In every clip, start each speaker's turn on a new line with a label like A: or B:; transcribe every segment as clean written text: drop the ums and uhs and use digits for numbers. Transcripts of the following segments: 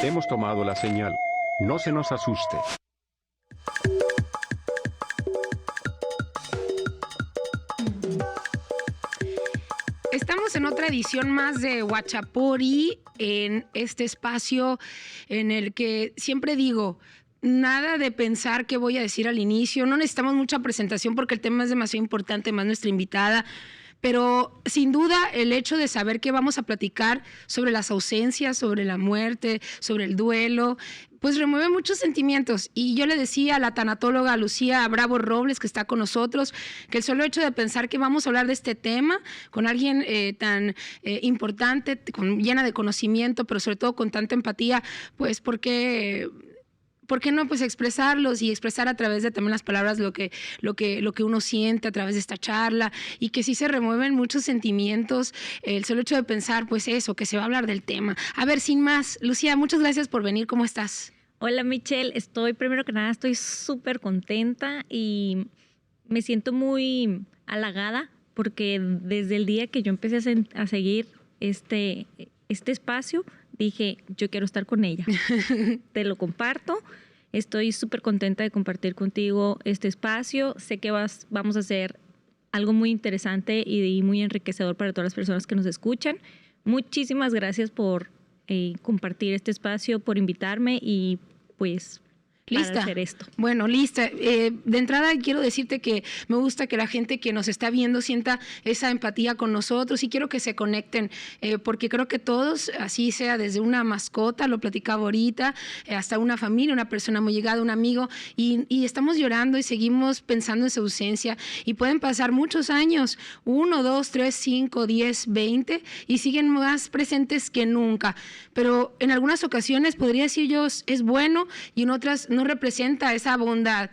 A: Hemos tomado la señal. No se nos asuste.
B: Estamos en otra edición más de Huachapori, en este espacio en el que siempre digo, nada de pensar qué voy a decir al inicio, no necesitamos mucha presentación porque el tema es demasiado importante, más nuestra invitada, pero sin duda el hecho de saber que vamos a platicar sobre las ausencias, sobre la muerte, sobre el duelo, pues remueve muchos sentimientos. Y yo le decía a la tanatóloga Lucía Bravo Robles, que está con nosotros, que el solo hecho de pensar que vamos a hablar de este tema con alguien tan importante, llena de conocimiento, pero sobre todo con tanta empatía, pues porque... ¿por qué no pues expresarlos y expresar a través de también las palabras lo que uno siente a través de esta charla? Y que sí se remueven muchos sentimientos, el solo hecho de pensar pues eso, que se va a hablar del tema. A ver, sin más, Lucía, muchas gracias por venir, ¿cómo estás?
C: Hola Michelle, primero que nada estoy súper contenta y me siento muy halagada porque desde el día que yo empecé a seguir este espacio, dije, yo quiero estar con ella. Te lo comparto. Estoy súper contenta de compartir contigo este espacio. Sé que vamos a hacer algo muy interesante y muy enriquecedor para todas las personas que nos escuchan. Muchísimas gracias por compartir este espacio, por invitarme y pues...
B: ¿Lista?
C: Para hacer esto.
B: Bueno, lista. De entrada quiero decirte que me gusta que la gente que nos está viendo sienta esa empatía con nosotros y quiero que se conecten, porque creo que todos, así sea desde una mascota, lo platicaba ahorita, hasta una familia, una persona muy llegada, un amigo, y estamos llorando y seguimos pensando en su ausencia y pueden pasar muchos años, 1, 2, 3, 5, 10, 20 y siguen más presentes que nunca. Pero en algunas ocasiones podría decir yo es bueno y en otras no representa esa bondad,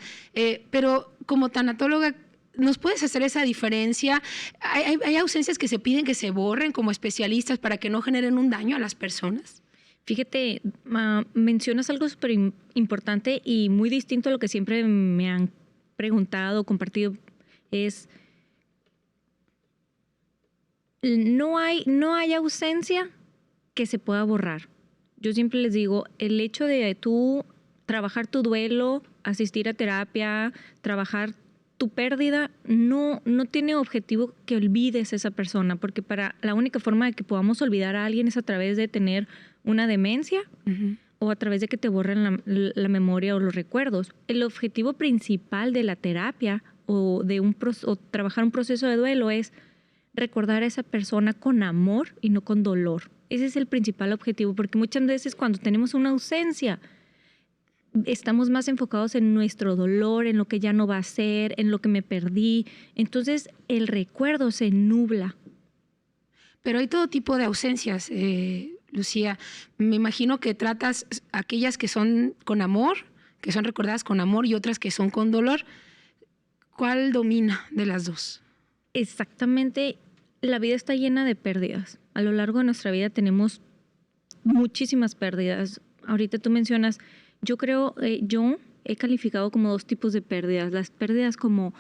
B: pero como tanatóloga, ¿nos puedes hacer esa diferencia? ¿Hay ausencias que se piden que se borren como especialistas para que no generen un daño a las personas?
C: Fíjate, mencionas algo súper importante y muy distinto a lo que siempre me han preguntado, compartido, es no hay ausencia que se pueda borrar. Yo siempre les digo, el hecho de tú trabajar tu duelo, asistir a terapia, trabajar tu pérdida, no tiene objetivo que olvides a esa persona, porque la única forma de que podamos olvidar a alguien es a través de tener una demencia o a través de que te borren la memoria o los recuerdos. El objetivo principal de la terapia o trabajar un proceso de duelo es recordar a esa persona con amor y no con dolor. Ese es el principal objetivo, porque muchas veces cuando tenemos una ausencia, estamos más enfocados en nuestro dolor, en lo que ya no va a ser, en lo que me perdí. Entonces, el recuerdo se nubla.
B: Pero hay todo tipo de ausencias, Lucía. Me imagino que tratas aquellas que son con amor, que son recordadas con amor, y otras que son con dolor. ¿Cuál domina de las dos?
C: Exactamente. La vida está llena de pérdidas. A lo largo de nuestra vida tenemos muchísimas pérdidas. Ahorita tú mencionas... Yo creo, yo he calificado como dos tipos de pérdidas. Las pérdidas como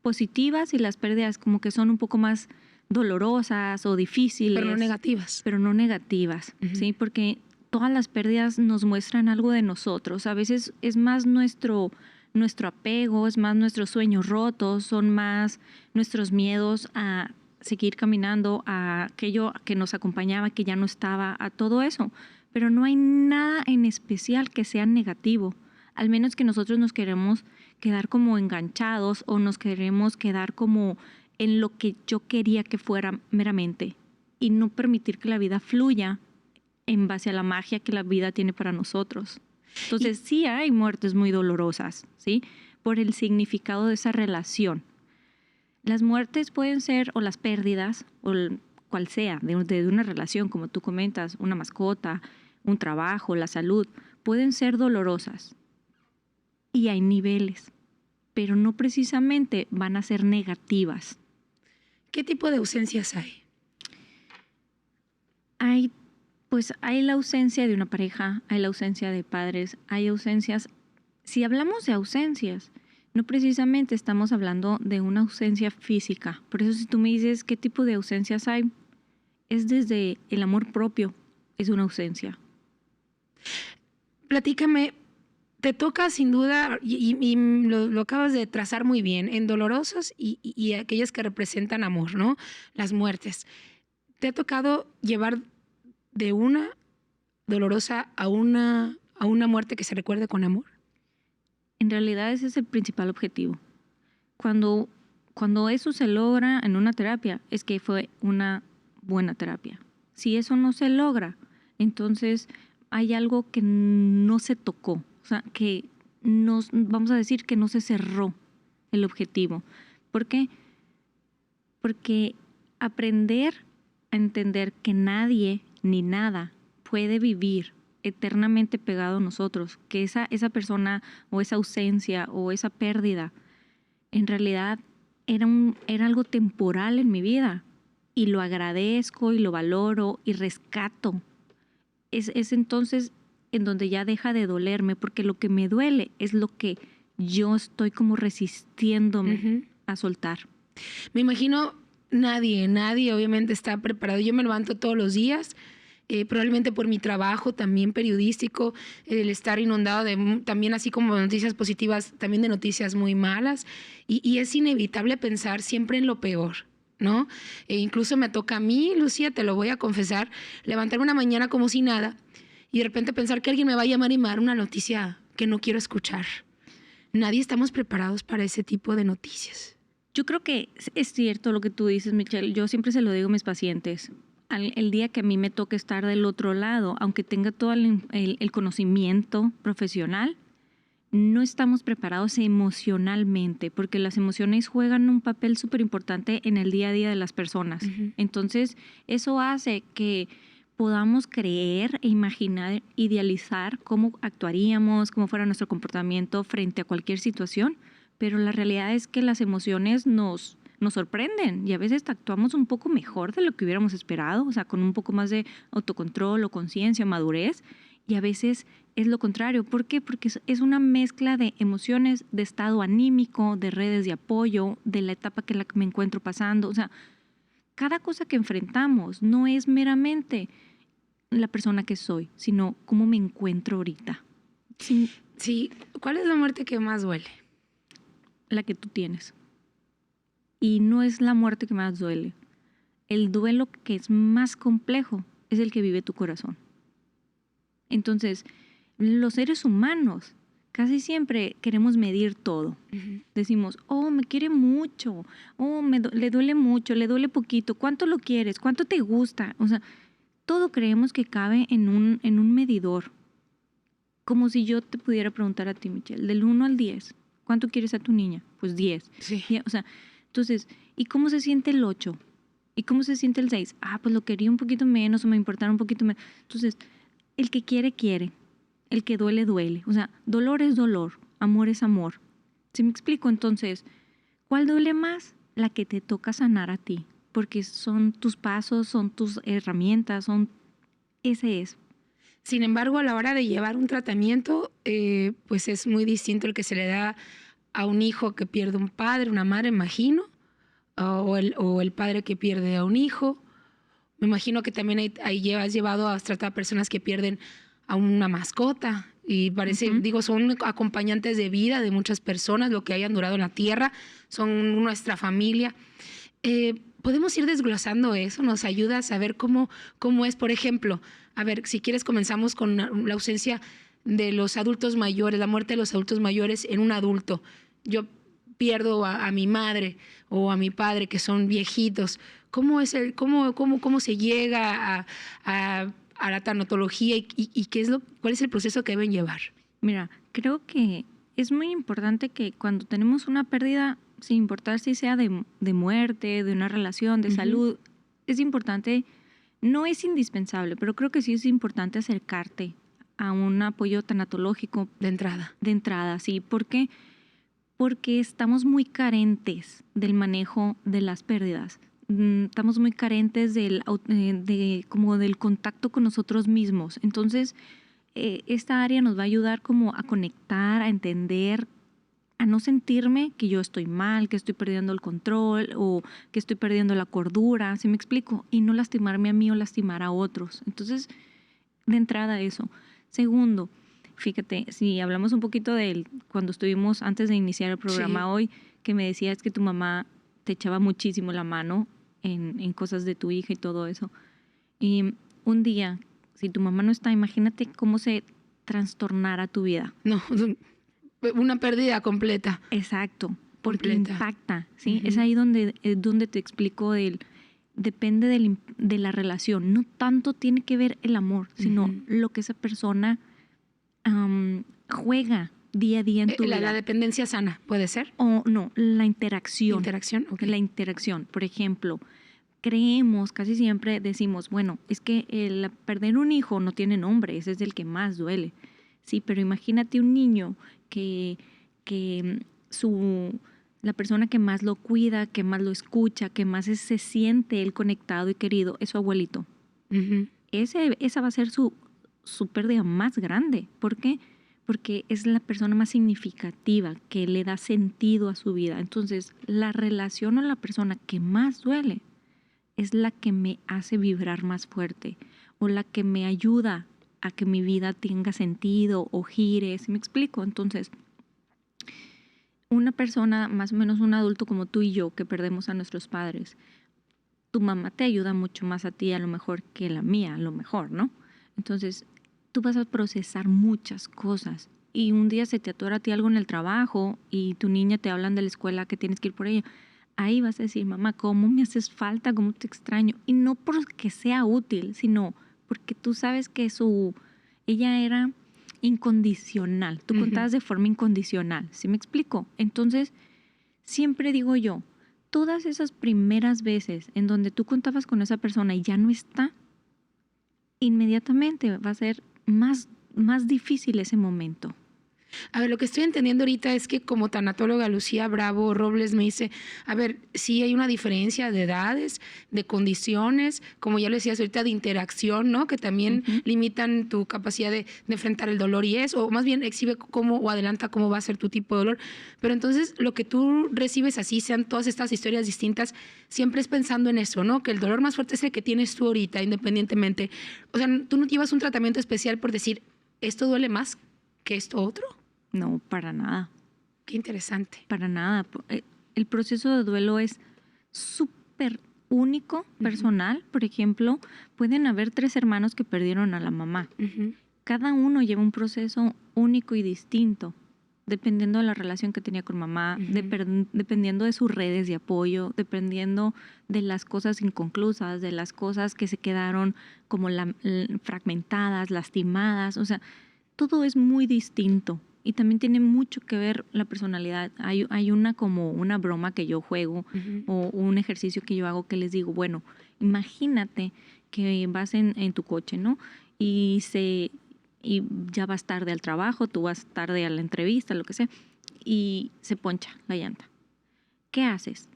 C: positivas y las pérdidas como que son un poco más dolorosas o difíciles.
B: Pero no negativas.
C: Pero no negativas, ¿sí? Porque todas las pérdidas nos muestran algo de nosotros. A veces es más nuestro apego, es más nuestros sueños rotos, son más nuestros miedos a seguir caminando, a aquello que nos acompañaba, que ya no estaba, a todo eso. Pero no hay nada en especial que sea negativo, al menos que nosotros nos queremos quedar como enganchados o nos queremos quedar como en lo que yo quería que fuera meramente y no permitir que la vida fluya en base a la magia que la vida tiene para nosotros. Entonces sí hay muertes muy dolorosas, ¿sí? Por el significado de esa relación. Las muertes pueden ser, o las pérdidas, o cual sea, de una relación, como tú comentas, una mascota, un trabajo, la salud, pueden ser dolorosas. Y hay niveles, pero no precisamente van a ser negativas.
B: ¿Qué tipo de ausencias hay?
C: Hay la ausencia de una pareja, hay la ausencia de padres, hay ausencias. Si hablamos de ausencias, no precisamente estamos hablando de una ausencia física. Por eso si tú me dices qué tipo de ausencias hay, es desde el amor propio, es una ausencia.
B: platícame, te toca sin duda, y lo acabas de trazar muy bien, en dolorosas y aquellas que representan amor, ¿no? Las muertes. ¿Te ha tocado llevar de una dolorosa a una muerte que se recuerde con amor?
C: En realidad ese es el principal objetivo. Cuando eso se logra en una terapia, es que fue una buena terapia. Si eso no se logra, entonces hay algo que no se tocó. O sea, que vamos a decir que no se cerró el objetivo. ¿Por qué? Porque aprender a entender que nadie ni nada puede vivir eternamente pegado a nosotros, que esa persona o esa ausencia o esa pérdida en realidad era algo temporal en mi vida, y lo agradezco y lo valoro y rescato. Es entonces en donde ya deja de dolerme, porque lo que me duele es lo que yo estoy como resistiéndome a soltar.
B: Me imagino nadie obviamente está preparado. Yo me levanto todos los días, probablemente por mi trabajo también periodístico, el estar inundado también, así como de noticias positivas, también de noticias muy malas, y es inevitable pensar siempre en lo peor, ¿no? Incluso me toca a mí, Lucía, te lo voy a confesar, levantarme una mañana como si nada y de repente pensar que alguien me va a llamar y me va a dar una noticia que no quiero escuchar. Nadie estamos preparados para ese tipo de noticias.
C: Yo creo que es cierto lo que tú dices, Michelle. Yo siempre se lo digo a mis pacientes. El día que a mí me toque estar del otro lado, aunque tenga todo el conocimiento profesional, no estamos preparados emocionalmente, porque las emociones juegan un papel súper importante en el día a día de las personas. Entonces, eso hace que podamos creer e imaginar, idealizar cómo actuaríamos, cómo fuera nuestro comportamiento frente a cualquier situación, pero la realidad es que las emociones nos sorprenden y a veces actuamos un poco mejor de lo que hubiéramos esperado, o sea, con un poco más de autocontrol o conciencia, madurez, y a veces es lo contrario. ¿Por qué? Porque es una mezcla de emociones, de estado anímico, de redes de apoyo, de la etapa que me encuentro pasando. O sea, cada cosa que enfrentamos no es meramente la persona que soy, sino cómo me encuentro ahorita.
B: Sí. ¿Cuál es la muerte que más duele?
C: La que tú tienes. Y no es la muerte que más duele. El duelo que es más complejo es el que vive tu corazón. Entonces, los seres humanos casi siempre queremos medir todo. Decimos, oh, me quiere mucho, oh, le duele mucho, le duele poquito, ¿cuánto lo quieres? ¿Cuánto te gusta? O sea, todo creemos que cabe en un medidor. Como si yo te pudiera preguntar a ti, Michelle, del 1 al 10, ¿cuánto quieres a tu niña? Pues 10.
B: Sí.
C: O sea, entonces, ¿y cómo se siente el 8? ¿Y cómo se siente el 6? Ah, pues lo quería un poquito menos o me importara un poquito menos. Entonces, el que quiere, quiere. El que duele, duele. O sea, dolor es dolor, amor es amor. ¿Sí me explico? Entonces, ¿cuál duele más? La que te toca sanar a ti. Porque son tus pasos, son tus herramientas, ese es.
B: Sin embargo, a la hora de llevar un tratamiento, pues es muy distinto el que se le da a un hijo que pierde un padre, una madre, imagino, o el padre que pierde a un hijo. Me imagino que también has llevado a tratar a personas que pierden a una mascota y parece, son acompañantes de vida de muchas personas, lo que hayan durado en la tierra, son nuestra familia. Podemos ir desglosando eso, nos ayuda a saber cómo es, por ejemplo, a ver, si quieres comenzamos con la ausencia de los adultos mayores, la muerte de los adultos mayores en un adulto. Yo pierdo a mi madre o a mi padre que son viejitos. ¿Cómo se llega a la tanatología y cuál es el proceso que deben llevar?
C: Mira, creo que es muy importante que cuando tenemos una pérdida, sin importar si sea de muerte, de una relación, de salud, es importante, no es indispensable, pero creo que sí es importante acercarte a un apoyo tanatológico.
B: De entrada. De
C: entrada, sí. ¿Por qué? Porque estamos muy carentes del manejo de las pérdidas. Estamos muy carentes del contacto con nosotros mismos. Entonces, esta área nos va a ayudar como a conectar, a entender, a no sentirme que yo estoy mal, que estoy perdiendo el control o que estoy perdiendo la cordura, ¿sí me explico? Y no lastimarme a mí o lastimar a otros. Entonces, de entrada eso. Segundo, Fíjate, si hablamos un poquito de cuando estuvimos antes de iniciar el programa hoy, que me decías que tu mamá te echaba muchísimo la mano en cosas de tu hija y todo eso. Y un día, si tu mamá no está, imagínate cómo se trastornara tu vida.
B: No, una pérdida completa.
C: Exacto, porque
B: Completa.
C: impacta, ¿sí? Es ahí donde te explico depende de la relación. No tanto tiene que ver el amor, sino lo que esa persona juega día a día en tu vida.
B: La dependencia sana, ¿puede ser?
C: O no, la interacción.
B: Interacción, ok.
C: La interacción. Por ejemplo, creemos, casi siempre decimos, bueno, es que el perder un hijo no tiene nombre, ese es el que más duele. Sí, pero imagínate un niño que la persona que más lo cuida, que más lo escucha, que más se siente él conectado y querido, es su abuelito. Esa va a ser su pérdida más grande. ¿Por qué? Porque es la persona más significativa, que le da sentido a su vida. Entonces, la relación o la persona que más duele es la que me hace vibrar más fuerte o la que me ayuda a que mi vida tenga sentido o gire. ¿Sí me explico? Entonces, una persona, más o menos un adulto como tú y yo, que perdemos a nuestros padres, tu mamá te ayuda mucho más a ti a lo mejor que la mía, a lo mejor, ¿no? Entonces, tú vas a procesar muchas cosas y un día se te atora a ti algo en el trabajo y tu niña te hablan de la escuela que tienes que ir por ella. Ahí vas a decir, mamá, ¿cómo me haces falta? ¿Cómo te extraño? Y no porque sea útil, sino porque tú sabes que ella era incondicional. Tú contabas de forma incondicional. ¿Sí me explico? Entonces, siempre digo yo, todas esas primeras veces en donde tú contabas con esa persona y ya no está, inmediatamente va a ser más difícil ese momento.
B: A ver, lo que estoy entendiendo ahorita es que como tanatóloga Lucía Bravo Robles me dice, a ver, sí hay una diferencia de edades, de condiciones, como ya lo decías ahorita, de interacción, ¿no? Que también limitan tu capacidad de enfrentar el dolor y eso, o más bien exhibe cómo o adelanta cómo va a ser tu tipo de dolor. Pero entonces lo que tú recibes así, sean todas estas historias distintas, siempre es pensando en eso, ¿no? Que el dolor más fuerte es el que tienes tú ahorita, independientemente. O sea, tú no llevas un tratamiento especial por decir, ¿esto duele más que esto otro?
C: No, para nada.
B: Qué interesante.
C: Para nada. El proceso de duelo es súper único, personal. Por ejemplo, pueden haber 3 hermanos que perdieron a la mamá. Cada uno lleva un proceso único y distinto, dependiendo de la relación que tenía con mamá, dependiendo de sus redes de apoyo, dependiendo de las cosas inconclusas, de las cosas que se quedaron como fragmentadas, lastimadas. O sea, todo es muy distinto. Y también tiene mucho que ver la personalidad. Hay una broma que yo juego o un ejercicio que yo hago que les digo, bueno, imagínate que vas en tu coche, ¿no? Y ya vas tarde al trabajo, tú vas tarde a la entrevista, lo que sea, y se poncha la llanta. ¿Qué haces?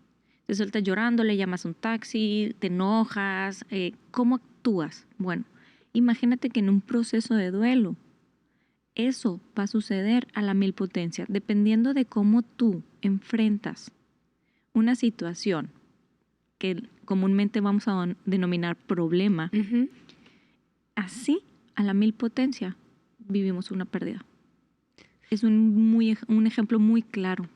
C: Te sueltas llorando, le llamas a un taxi, te enojas. ¿Cómo actúas? Bueno, imagínate que en un proceso de duelo, eso va a suceder a la 1000 potencia, dependiendo de cómo tú enfrentas una situación que comúnmente vamos a denominar problema. Así, a la 1000 potencia, vivimos una pérdida. Es un ejemplo muy claro.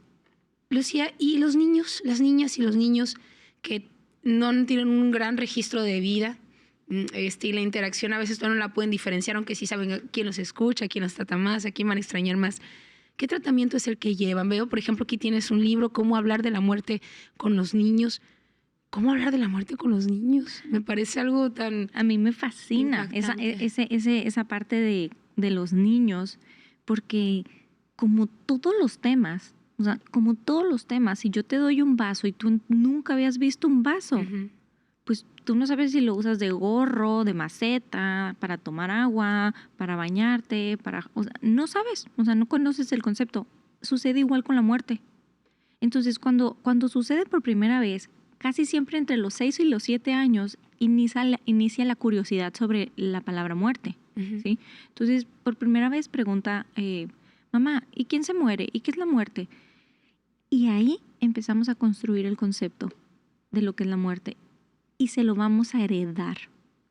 B: Lucía, ¿y los niños, las niñas y los niños que no tienen un gran registro de vida? Y la interacción a veces no la pueden diferenciar, aunque sí saben quién los escucha, quién los trata más, a quién van a extrañar más. ¿Qué tratamiento es el que llevan? Veo, por ejemplo, aquí tienes un libro, ¿Cómo hablar de la muerte con los niños? ¿Cómo hablar de la muerte con los niños? Me parece algo tan...
C: A mí me fascina esa parte de los niños, porque como todos los temas, si yo te doy un vaso y tú nunca habías visto un vaso, pues tú no sabes si lo usas de gorro, de maceta, para tomar agua, para bañarte, no sabes, no conoces el concepto. Sucede igual con la muerte. Entonces, cuando sucede por primera vez, casi siempre entre los 6 y los 7 años, inicia la curiosidad sobre la palabra muerte. ¿Sí? Entonces, por primera vez pregunta, mamá, ¿y quién se muere? ¿Y qué es la muerte? Y ahí empezamos a construir el concepto de lo que es la muerte. Y se lo vamos a heredar.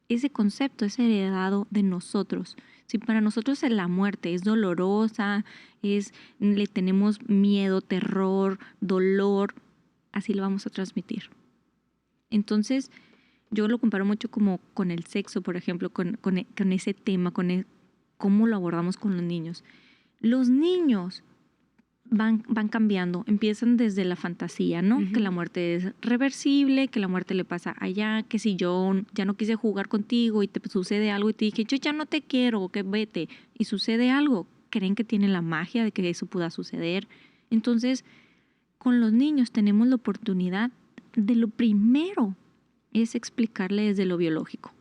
C: Ese concepto es heredado de nosotros. Si para nosotros la muerte es dolorosa, le tenemos miedo, terror, dolor, así lo vamos a transmitir. Entonces, yo lo comparo mucho como con el sexo, por ejemplo, con ese tema, cómo lo abordamos con los niños. Los niños van cambiando, empiezan desde la fantasía, ¿no? Uh-huh. Que la muerte es reversible, que la muerte le pasa allá, que si yo ya no quise jugar contigo y te sucede algo y te dije, yo ya no te quiero, que vete, y sucede algo, creen que tienen la magia de que eso pueda suceder. Entonces, con los niños tenemos la oportunidad de lo primero es explicarle desde lo biológico.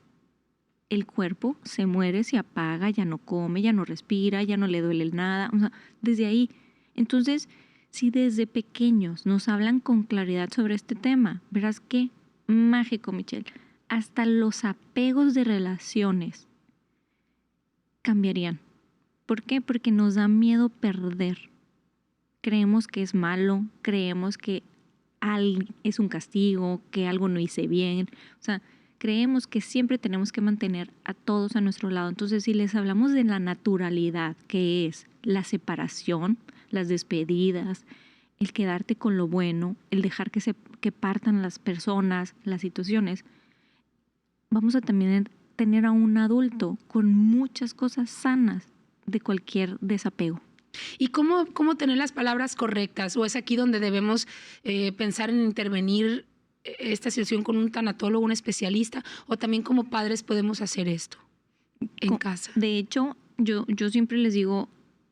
C: El cuerpo se muere, se apaga, ya no come, ya no respira, ya no le duele nada, o sea, desde ahí. Entonces, si desde pequeños nos hablan con claridad sobre este tema, verás qué mágico, Michelle. Hasta los apegos de relaciones cambiarían. ¿Por qué? Porque nos da miedo perder. Creemos que es malo, creemos que es un castigo, que algo no hice bien. O sea, creemos que siempre tenemos que mantener a todos a nuestro lado. Entonces, si les hablamos de la naturalidad, que es la separación, las despedidas, el quedarte con lo bueno, el dejar que partan las personas, las situaciones, vamos a también tener a un adulto con muchas cosas sanas de cualquier desapego.
B: ¿Y cómo tener las palabras correctas? ¿O es aquí donde debemos pensar en intervenir esta situación con un tanatólogo, un especialista? ¿O también como padres podemos hacer esto en casa?
C: De hecho, yo siempre les digo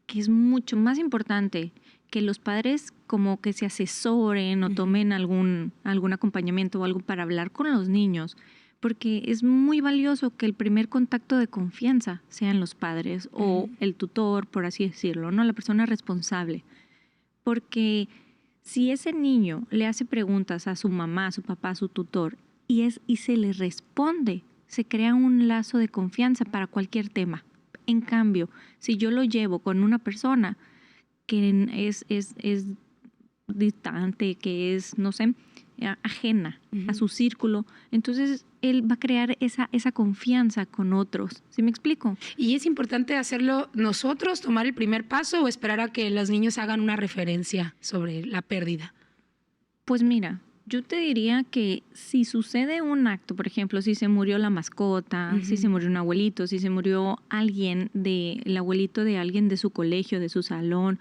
C: que es mucho más importante que los padres como que se asesoren o tomen algún acompañamiento o algo para hablar con los niños, porque es muy valioso que el primer contacto de confianza sean los padres o el tutor, por así decirlo, ¿no? La persona responsable. Porque si ese niño le hace preguntas a su mamá, a su papá, a su tutor y se le responde, se crea un lazo de confianza para cualquier tema. En cambio, si yo lo llevo con una persona que es distante, que es, no sé, ajena a su círculo, entonces él va a crear esa confianza con otros. ¿Sí me explico?
B: ¿Y es importante hacerlo nosotros, tomar el primer paso o esperar a que los niños hagan una referencia sobre la pérdida?
C: Pues mira, yo te diría que si sucede un acto, por ejemplo, si se murió la mascota, si se murió un abuelito, si se murió el abuelito de alguien de su colegio, de su salón,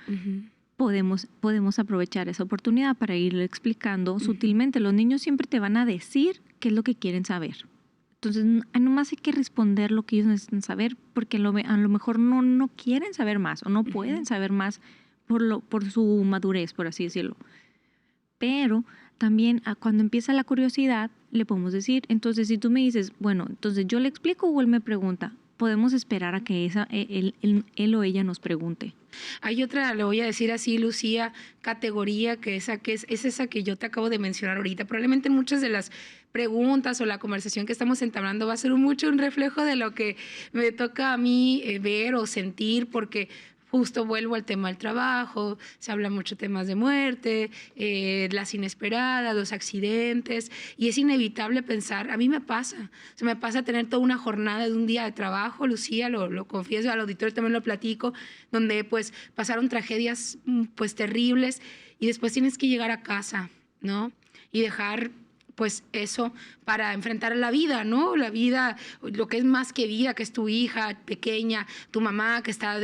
C: podemos aprovechar esa oportunidad para irle explicando sutilmente. Los niños siempre te van a decir qué es lo que quieren saber. Entonces, nomás hay que responder lo que ellos necesitan saber, porque a lo mejor no quieren saber más o no pueden saber más por su madurez, por así decirlo. Pero también cuando empieza la curiosidad, le podemos decir, entonces si tú me dices, bueno, entonces yo le explico o él me pregunta, podemos esperar a que él o ella nos pregunte.
B: Hay otra, le voy a decir así, Lucía, categoría que es esa que yo te acabo de mencionar ahorita. Probablemente muchas de las preguntas o la conversación que estamos entablando va a ser mucho un reflejo de lo que me toca a mí ver o sentir, porque justo vuelvo al tema del trabajo, se habla mucho de temas de muerte, las inesperadas, los accidentes, y es inevitable pensar, a mí me pasa tener toda una jornada de un día de trabajo, Lucía, lo confieso, al auditorio también lo platico, donde pues pasaron tragedias pues terribles y después tienes que llegar a casa, ¿no? Y dejar pues eso para enfrentar la vida, ¿no? La vida, lo que es más que vida, que es tu hija pequeña, tu mamá que está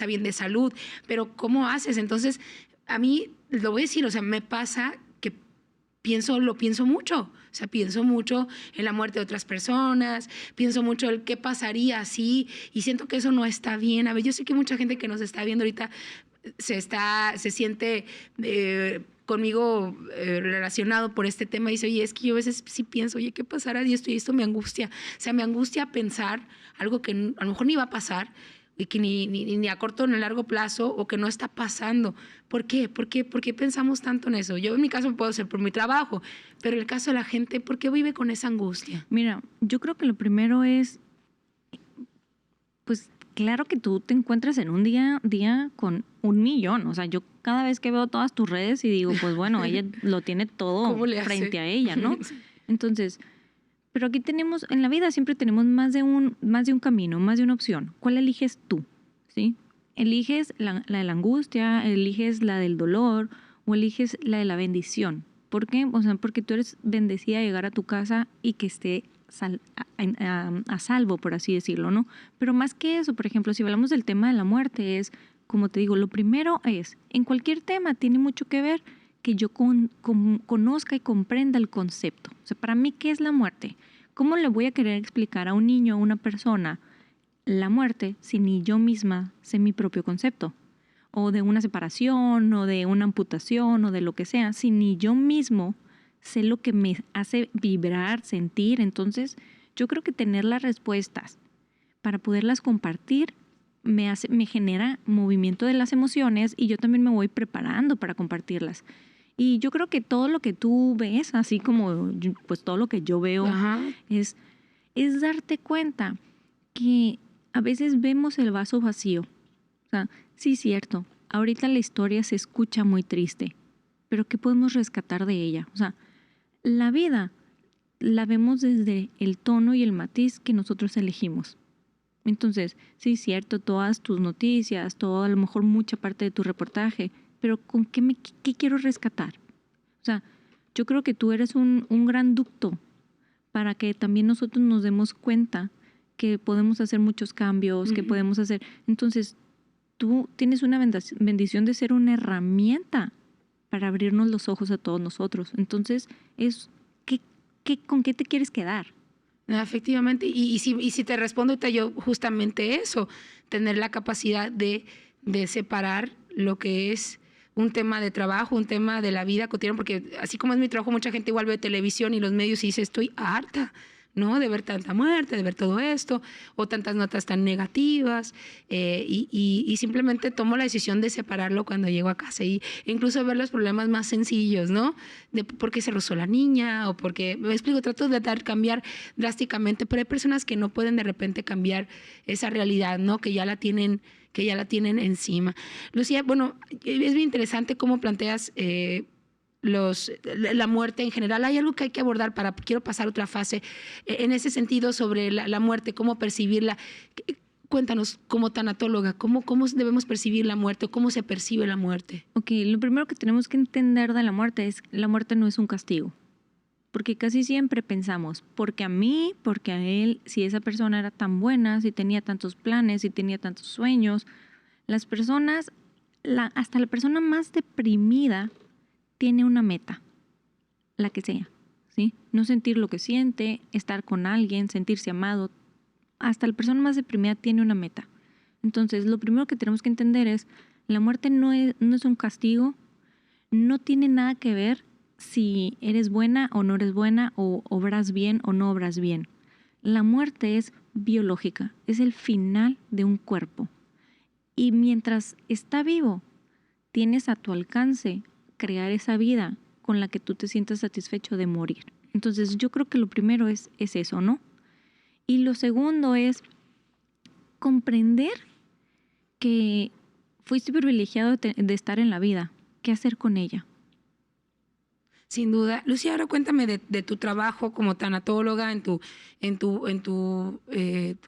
B: bien de salud, pero ¿cómo haces? Entonces, a mí, lo voy a decir, o sea, me pasa que lo pienso mucho, o sea, pienso mucho en la muerte de otras personas, pienso mucho en qué pasaría así, y siento que eso no está bien. A ver, yo sé que mucha gente que nos está viendo ahorita se siente conmigo relacionado por este tema, dice, oye, es que yo a veces sí pienso, oye, ¿qué pasará? Y esto me angustia. O sea, me angustia pensar algo que a lo mejor ni va a pasar y que ni a corto ni a largo plazo o que no está pasando. ¿Por qué? ¿Por qué pensamos tanto en eso? Yo en mi caso puedo ser por mi trabajo, pero en el caso de la gente, ¿por qué vive con esa angustia?
C: Mira, yo creo que lo primero es, pues, claro que tú te encuentras en un día con 1,000,000. O sea, yo cada vez que veo todas tus redes y digo, pues bueno, ella lo tiene todo frente a ella, ¿no? Entonces, Pero aquí tenemos, en la vida siempre tenemos más de un camino, más de una opción. ¿Cuál eliges tú? ¿Sí? ¿Eliges la de la angustia, eliges la del dolor o eliges la de la bendición? ¿Por qué? O sea, porque tú eres bendecida de llegar a tu casa y que esté a salvo, por así decirlo, ¿no? Pero más que eso, por ejemplo, si hablamos del tema de la muerte, es, como te digo, lo primero es, en cualquier tema tiene mucho que ver que yo conozca y comprenda el concepto. O sea, para mí, ¿qué es la muerte? ¿Cómo le voy a querer explicar a un niño, a una persona, la muerte si ni yo misma sé mi propio concepto? O de una separación, o de una amputación, o de lo que sea, si ni yo mismo sé lo que me hace vibrar, sentir. Entonces, yo creo que tener las respuestas para poderlas compartir me genera movimiento de las emociones y yo también me voy preparando para compartirlas. Y yo creo que todo lo que tú ves, así como pues todo lo que yo veo, es darte cuenta que a veces vemos el vaso vacío. O sea, sí es cierto, ahorita la historia se escucha muy triste, pero ¿qué podemos rescatar de ella? O sea, la vida la vemos desde el tono y el matiz que nosotros elegimos. Entonces, sí es cierto, todas tus noticias, todo, a lo mejor mucha parte de tu reportaje, pero ¿con qué quiero rescatar? O sea, yo creo que tú eres un gran ducto para que también nosotros nos demos cuenta que podemos hacer muchos cambios, que podemos hacer. Entonces, tú tienes una bendición de ser una herramienta para abrirnos los ojos a todos nosotros. Entonces, ¿con qué te quieres quedar?
B: Efectivamente, y si te respondo ahorita yo justamente eso, tener la capacidad de separar lo que es un tema de trabajo, un tema de la vida cotidiana, porque así como es mi trabajo, mucha gente igual ve televisión y los medios y dice, estoy harta, ¿no? De ver tanta muerte, de ver todo esto, o tantas notas tan negativas, y simplemente tomo la decisión de separarlo cuando llego a casa, y incluso ver los problemas más sencillos, ¿no? De por qué se rozó la niña, o porque, me explico, trato de cambiar drásticamente, pero hay personas que no pueden de repente cambiar esa realidad, ¿no? Que ya la tienen encima. Lucía, bueno, es bien interesante cómo planteas la muerte en general. Hay algo que hay que abordar quiero pasar otra fase en ese sentido sobre la muerte, cómo percibirla. Cuéntanos, como tanatóloga, ¿cómo debemos percibir la muerte o cómo se percibe la muerte?
C: Ok, lo primero que tenemos que entender de la muerte es que la muerte no es un castigo. Porque casi siempre pensamos, porque a mí, porque a él, si esa persona era tan buena, si tenía tantos planes, si tenía tantos sueños, las personas, hasta la persona más deprimida tiene una meta, la que sea, ¿sí? No sentir lo que siente, estar con alguien, sentirse amado. Hasta la persona más deprimida tiene una meta. Entonces, lo primero que tenemos que entender es, la muerte no es un castigo, no tiene nada que ver si eres buena o no eres buena, o obras bien o no obras bien. La muerte es biológica, es el final de un cuerpo. Y mientras está vivo, tienes a tu alcance crear esa vida con la que tú te sientas satisfecho de morir. Entonces yo creo que lo primero es eso, ¿no? Y lo segundo es comprender que fuiste privilegiado de estar en la vida. ¿Qué hacer con ella?
B: Sin duda. Lucía, ahora cuéntame de tu trabajo como tanatóloga en tu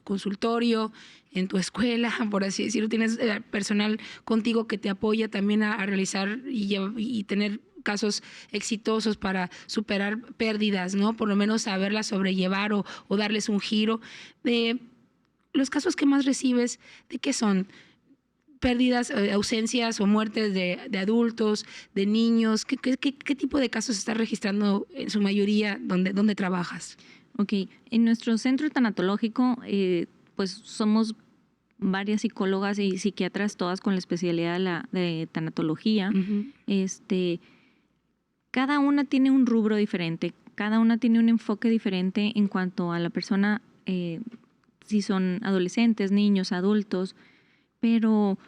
B: consultorio, en tu escuela, por así decirlo. Tienes personal contigo que te apoya también a realizar y tener casos exitosos para superar pérdidas, ¿no? Por lo menos saberlas sobrellevar o darles un giro. Los casos que más recibes, ¿de qué son? Pérdidas, ausencias o muertes de adultos, de niños. ¿Qué tipo de casos estás registrando en su mayoría donde trabajas?
C: Ok, en nuestro centro tanatológico, pues somos varias psicólogas y psiquiatras, todas con la especialidad de tanatología. Cada una tiene un rubro diferente, cada una tiene un enfoque diferente en cuanto a la persona, si son adolescentes, niños, adultos. Pero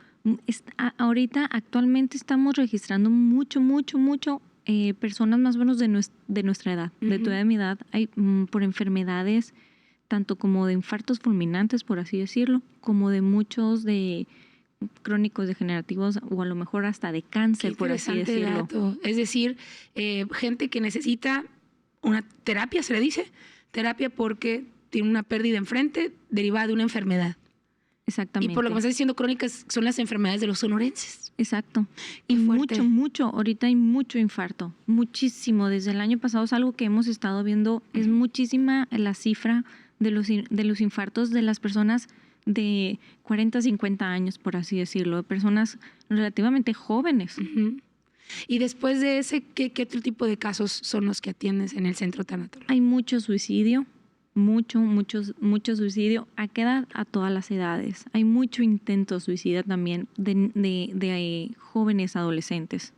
C: ahorita actualmente estamos registrando mucho personas más o menos de nuestra edad, de tu edad, de mi edad, hay por enfermedades tanto como de infartos fulminantes, por así decirlo, como de muchos de crónicos degenerativos o a lo mejor hasta de cáncer, por así decirlo.
B: Dato. Es decir, gente que necesita una terapia, se le dice, terapia porque tiene una pérdida enfrente derivada de una enfermedad.
C: Exactamente.
B: Y por lo que me estás diciendo, crónicas son las enfermedades de los sonorenses.
C: Exacto.
B: Qué
C: Y
B: fuerte.
C: mucho, ahorita hay mucho infarto, muchísimo. Desde el año pasado es algo que hemos estado viendo, es muchísima la cifra de los infartos de las personas de 40, 50 años, por así decirlo, de personas relativamente jóvenes.
B: Ujú. Y después de ese, ¿qué otro tipo de casos son los que atiendes en el centro tanatológico?
C: Hay mucho suicidio, mucho suicidio. ¿A qué edad? A todas las edades. Hay mucho intento suicida también de jóvenes adolescentes.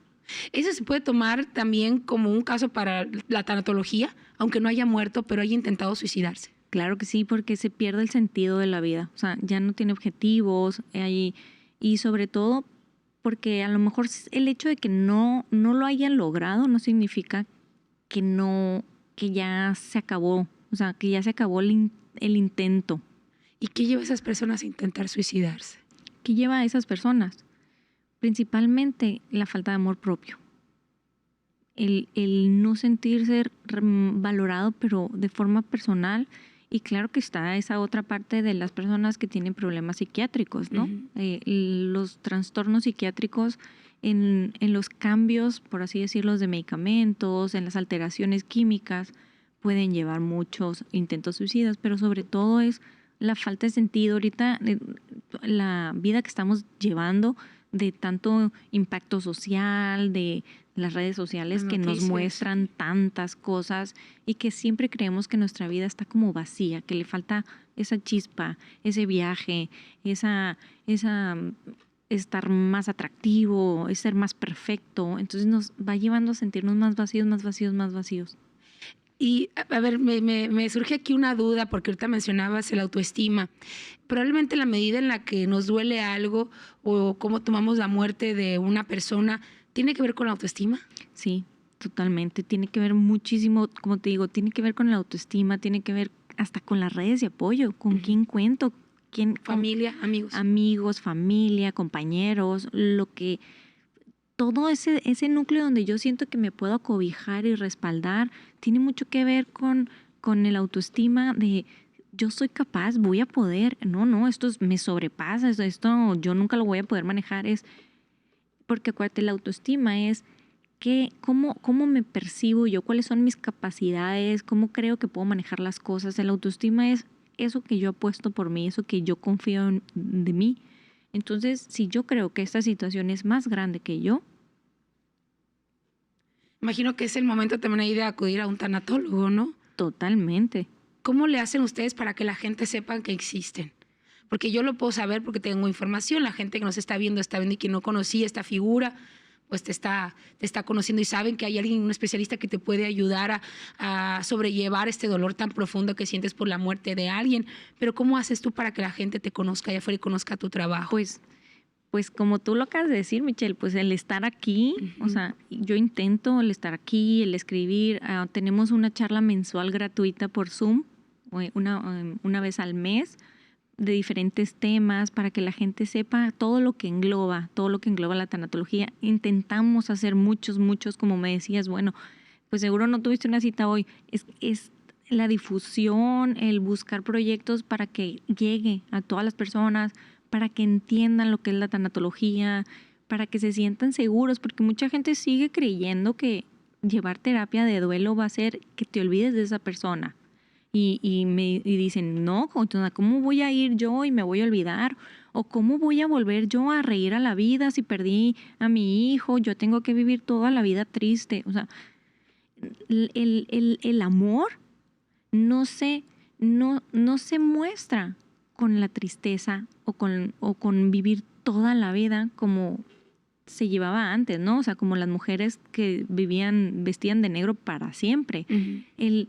B: Eso se puede tomar también como un caso para la tanatología, aunque no haya muerto, pero haya intentado suicidarse.
C: Claro que sí, porque se pierde el sentido de la vida. O sea, ya no tiene objetivos y sobre todo porque a lo mejor el hecho de que no lo hayan logrado no significa que ya se acabó. O sea, que ya se acabó el intento.
B: ¿Y qué lleva a esas personas a intentar suicidarse?
C: ¿Qué lleva a esas personas? Principalmente la falta de amor propio. El no sentirse valorado, pero de forma personal. Y claro que está esa otra parte de las personas que tienen problemas psiquiátricos, ¿no?
B: Uh-huh.
C: Los trastornos psiquiátricos en los cambios, por así decirlo, de medicamentos, en las alteraciones químicas, pueden llevar muchos intentos suicidas, pero sobre todo es la falta de sentido. Ahorita la vida que estamos llevando de tanto impacto social, de las redes sociales que nos muestran tantas cosas y que siempre creemos que nuestra vida está como vacía, que le falta esa chispa, ese viaje, esa estar más atractivo, es ser más perfecto. Entonces nos va llevando a sentirnos más vacíos.
B: Y a ver, me surge aquí una duda, porque ahorita mencionabas el autoestima. Probablemente la medida en la que nos duele algo o cómo tomamos la muerte de una persona, ¿tiene que ver con la autoestima?
C: Sí, totalmente. Tiene que ver muchísimo, como te digo, tiene que ver con la autoestima, tiene que ver hasta con las redes de apoyo, con quién cuento,
B: familia, amigos.
C: Amigos, familia, compañeros, todo ese núcleo donde yo siento que me puedo acobijar y respaldar, tiene mucho que ver con el autoestima de yo soy capaz, voy a poder. No, esto me sobrepasa, esto yo nunca lo voy a poder manejar. Es porque acuérdate, la autoestima es cómo me percibo yo, cuáles son mis capacidades, cómo creo que puedo manejar las cosas. El autoestima es eso que yo apuesto por mí, eso que yo confío de mí. Entonces, si yo creo que esta situación es más grande que yo,
B: imagino que es el momento también ahí de acudir a un tanatólogo, ¿no?
C: totalmente.
B: ¿Cómo le hacen ustedes para que la gente sepa que existen? Porque yo lo puedo saber porque tengo información. La gente que nos está viendo y que no conocía esta figura, pues te está conociendo y saben que hay alguien, un especialista que te puede ayudar a sobrellevar este dolor tan profundo que sientes por la muerte de alguien. Pero ¿cómo haces tú para que la gente te conozca allá afuera y conozca tu trabajo?
C: Pues como tú lo acabas de decir, Michelle, pues el estar aquí,
B: Uh-huh.
C: o sea, yo intento el estar aquí, el escribir. Tenemos una charla mensual gratuita por Zoom, una vez al mes, de diferentes temas para que la gente sepa todo lo que engloba la tanatología. Intentamos hacer muchos, como me decías, bueno, pues seguro no tuviste una cita hoy. Es la difusión, el buscar proyectos para que llegue a todas las personas, para que entiendan lo que es la tanatología, para que se sientan seguros, porque mucha gente sigue creyendo que llevar terapia de duelo va a ser que te olvides de esa persona. Y dicen, no, ¿cómo voy a ir yo y me voy a olvidar? ¿O cómo voy a volver yo a reír a la vida si perdí a mi hijo? Yo tengo que vivir toda la vida triste. O sea, el amor no se muestra con la tristeza o con vivir toda la vida como se llevaba antes, ¿no? O sea, como las mujeres que vestían de negro para siempre.
B: Uh-huh.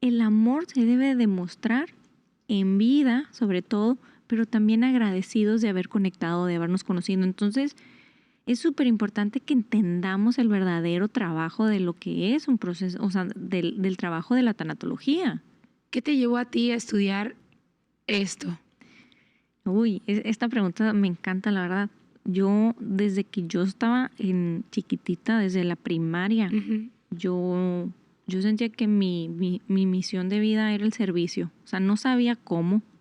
C: El amor se debe demostrar en vida, sobre todo, pero también agradecidos de haber conectado, de habernos conocido. Entonces, es súper importante que entendamos el verdadero trabajo de lo que es un proceso, o sea, del trabajo de la tanatología.
B: ¿Qué te llevó a ti a estudiar esto?
C: Uy, esta pregunta me encanta, la verdad. Yo, desde que yo estaba chiquitita, desde la primaria,
B: Uh-huh.
C: yo yo sentía que mi misión de vida era el servicio. O sea, no sabía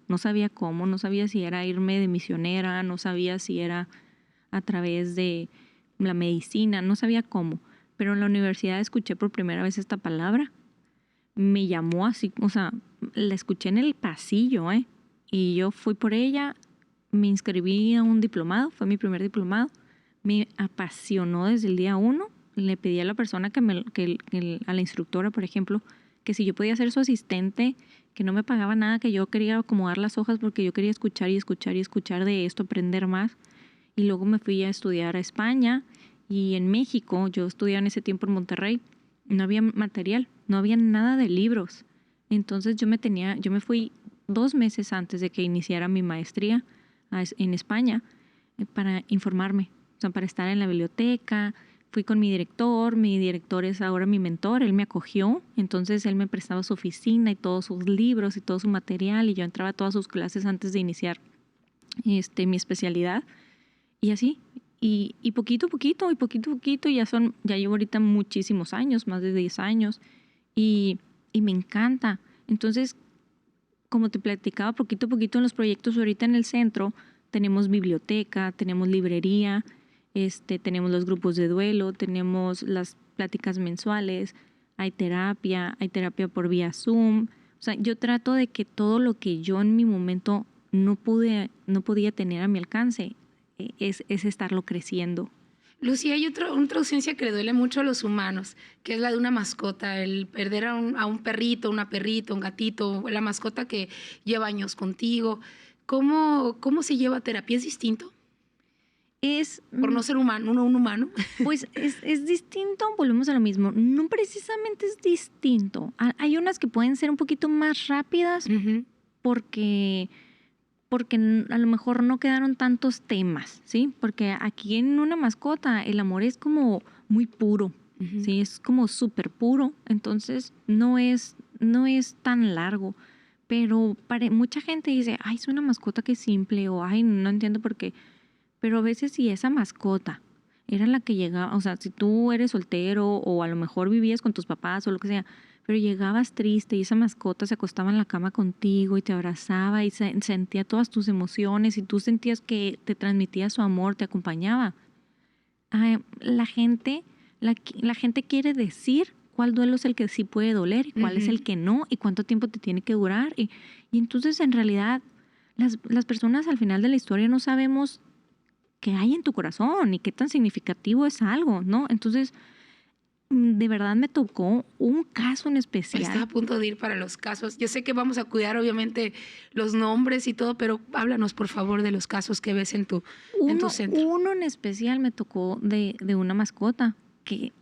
C: no sabía si era irme de misionera, no sabía si era a través de la medicina, no sabía cómo. Pero en la universidad escuché por primera vez esta palabra. Me llamó así, o sea, la escuché en el pasillo, y yo fui por ella, me inscribí a un diplomado, fue mi primer diplomado, me apasionó desde el día 1, le pedí a la persona a la instructora, por ejemplo, que si yo podía ser su asistente, que no me pagaba nada, que yo quería acomodar las hojas porque yo quería escuchar y escuchar y escuchar de esto, aprender más. Y luego me fui a estudiar a España y en México, yo estudiaba en ese tiempo en Monterrey, no había material, no había nada de libros. Entonces yo me fui 2 meses antes de que iniciara mi maestría en España para informarme, o sea, para estar en la biblioteca. Fui con mi director es ahora mi mentor, él me acogió, entonces él me prestaba su oficina y todos sus libros y todo su material y yo entraba a todas sus clases antes de iniciar mi especialidad y así. Y poquito a poquito, ya llevo ahorita muchísimos años, más de 10 años, y me encanta. Entonces, como te platicaba, poquito a poquito en los proyectos ahorita en el centro, tenemos biblioteca, tenemos librería, tenemos los grupos de duelo, tenemos las pláticas mensuales, hay terapia por vía Zoom. O sea, yo trato de que todo lo que yo en mi momento no podía tener a mi alcance, es estarlo creciendo.
B: Lucía, hay otra ausencia que le duele mucho a los humanos, que es la de una mascota, el perder a un perrito, una perrita, un gatito, la mascota que lleva años contigo. ¿Cómo se lleva terapia? ¿Es distinto? Por no ser humano, un humano.
C: Pues es distinto, volvemos a lo mismo. No precisamente es distinto. Hay unas que pueden ser un poquito más rápidas porque a lo mejor no quedaron tantos temas, ¿sí? Porque aquí en una mascota el amor es como muy puro, ¿sí? Es como súper puro, entonces no es tan largo. Pero mucha gente dice, ay, es una mascota que es simple, o ay, no entiendo por qué. Pero a veces si esa mascota era la que llegaba, o sea, si tú eres soltero o a lo mejor vivías con tus papás o lo que sea, pero llegabas triste y esa mascota se acostaba en la cama contigo y te abrazaba y sentía todas tus emociones y tú sentías que te transmitía su amor, te acompañaba. La gente quiere decir cuál duelo es el que sí puede doler y cuál es el que no y cuánto tiempo te tiene que durar. Y entonces en realidad las personas al final de la historia no sabemos qué hay en tu corazón y qué tan significativo es algo, ¿no? Entonces, de verdad me tocó un caso en especial.
B: Estaba a punto de ir para los casos. Yo sé que vamos a cuidar obviamente los nombres y todo, pero háblanos por favor de los casos que ves en tu centro.
C: Uno en especial me tocó de una mascota que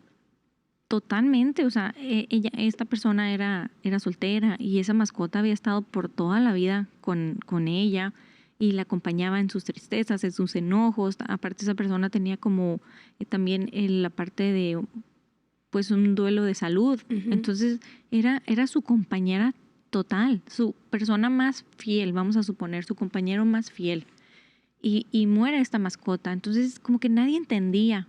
C: totalmente, o sea, esta persona era soltera y esa mascota había estado por toda la vida con ella y la acompañaba en sus tristezas, en sus enojos. Aparte esa persona tenía como también la parte de pues un duelo de salud. Entonces era su compañera total, su persona más fiel, vamos a suponer, su compañero más fiel. Y muere esta mascota. Entonces como que nadie entendía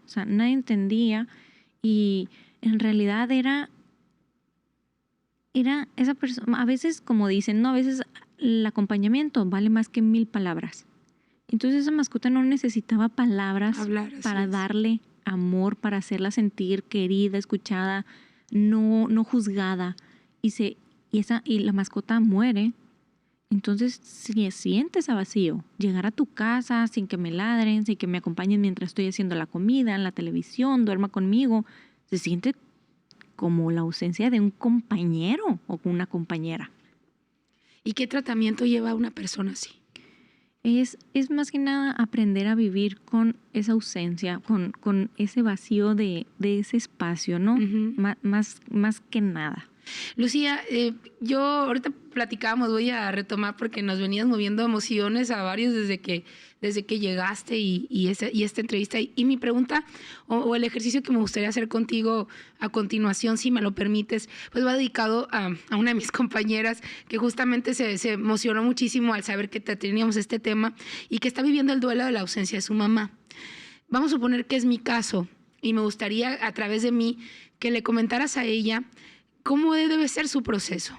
C: y en realidad era esa persona, a veces como dicen, no, a veces el acompañamiento vale más que 1000 palabras. Entonces esa mascota no necesitaba palabras para darle amor, para hacerla sentir querida, escuchada, no juzgada. Y la mascota muere. Entonces si sientes a vacío, llegar a tu casa sin que me ladren, sin que me acompañen mientras estoy haciendo la comida, en la televisión, duerma conmigo, se siente como la ausencia de un compañero o una compañera.
B: ¿Y qué tratamiento lleva una persona así?
C: Es más que nada aprender a vivir con esa ausencia, con ese vacío de ese espacio, ¿no? Más que nada.
B: Lucía, yo ahorita platicábamos, voy a retomar porque nos venías moviendo emociones a varios desde que llegaste y esta entrevista. Y mi pregunta o el ejercicio que me gustaría hacer contigo a continuación, si me lo permites, pues va dedicado a una de mis compañeras que justamente se emocionó muchísimo al saber que teníamos este tema y que está viviendo el duelo de la ausencia de su mamá. Vamos a suponer que es mi caso y me gustaría a través de mí que le comentaras a ella ¿cómo debe ser su proceso?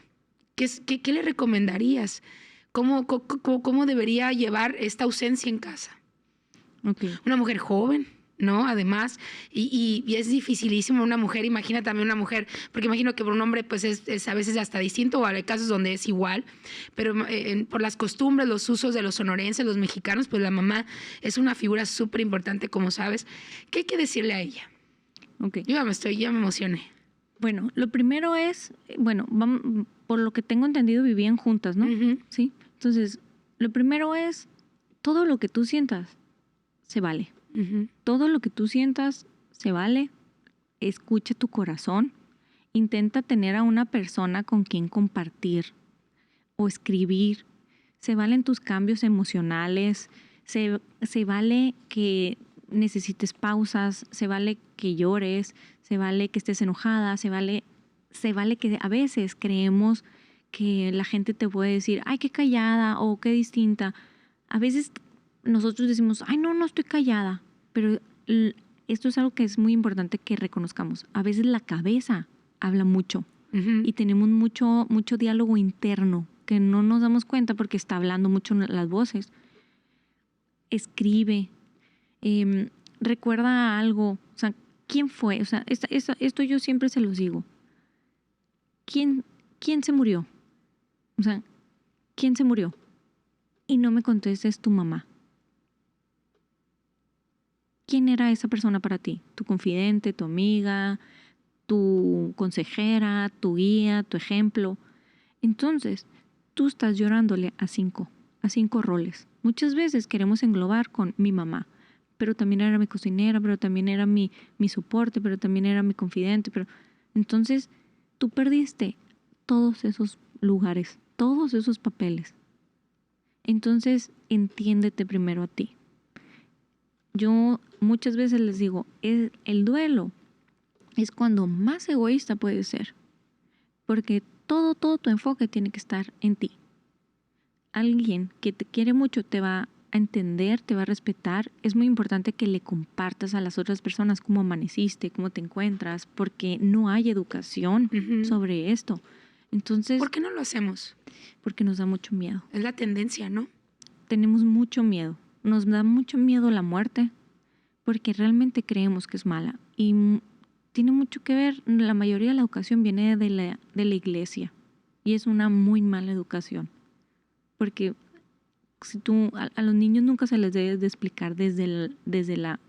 B: ¿Qué le recomendarías? ¿Cómo debería llevar esta ausencia en casa?
C: Okay.
B: Una mujer joven, ¿no? Además, y es dificilísimo una mujer, imagina también una mujer, porque imagino que por un hombre pues es a veces hasta distinto, o hay casos donde es igual, pero por las costumbres, los usos de los sonorenses, los mexicanos, pues la mamá es una figura súper importante, como sabes. ¿Qué hay que decirle a ella?
C: Okay.
B: Ya me emocioné.
C: Bueno, lo primero es, vamos, por lo que tengo entendido, vivían juntas, ¿no?
B: Uh-huh.
C: Sí. Entonces, lo primero es, todo lo que tú sientas se vale.
B: Uh-huh.
C: Todo lo que tú sientas se vale. Escucha tu corazón. Intenta tener a una persona con quien compartir o escribir. Se valen tus cambios emocionales. Se vale que necesites pausas. Se vale que llores. Se vale que estés enojada. Se vale que a veces creemos que la gente te puede decir, ay, qué callada o qué distinta. A veces nosotros decimos, ay, no estoy callada. Pero esto es algo que es muy importante que reconozcamos. A veces la cabeza habla mucho.
B: Uh-huh.
C: Y tenemos mucho diálogo interno que no nos damos cuenta porque está hablando mucho las voces. Escribe. Recuerda algo. O sea, ¿quién fue? O sea, esto yo siempre se los digo. ¿Quién se murió? O sea, ¿quién se murió? Y no me contestes tu mamá. ¿Quién era esa persona para ti? ¿Tu confidente, tu amiga, tu consejera, tu guía, tu ejemplo? Entonces, tú estás llorándole a cinco roles. Muchas veces queremos englobar con mi mamá, pero también era mi cocinera, pero también era mi soporte, pero también era mi confidente. Pero entonces, tú perdiste todos esos lugares, todos esos papeles. Entonces, entiéndete primero a ti. Yo muchas veces les digo, el duelo es cuando más egoísta puedes ser, porque todo tu enfoque tiene que estar en ti. Alguien que te quiere mucho te va a entender, te va a respetar. Es muy importante que le compartas a las otras personas cómo amaneciste, cómo te encuentras, porque no hay educación
B: Uh-huh.
C: sobre esto. Entonces,
B: ¿por qué no lo hacemos?
C: Porque nos da mucho miedo.
B: Es la tendencia, ¿no?
C: Tenemos mucho miedo. Nos da mucho miedo la muerte porque realmente creemos que es mala. Y tiene mucho que ver, la mayoría de la educación viene de la iglesia. Y es una muy mala educación. Porque si a los niños nunca se les debe de explicar desde la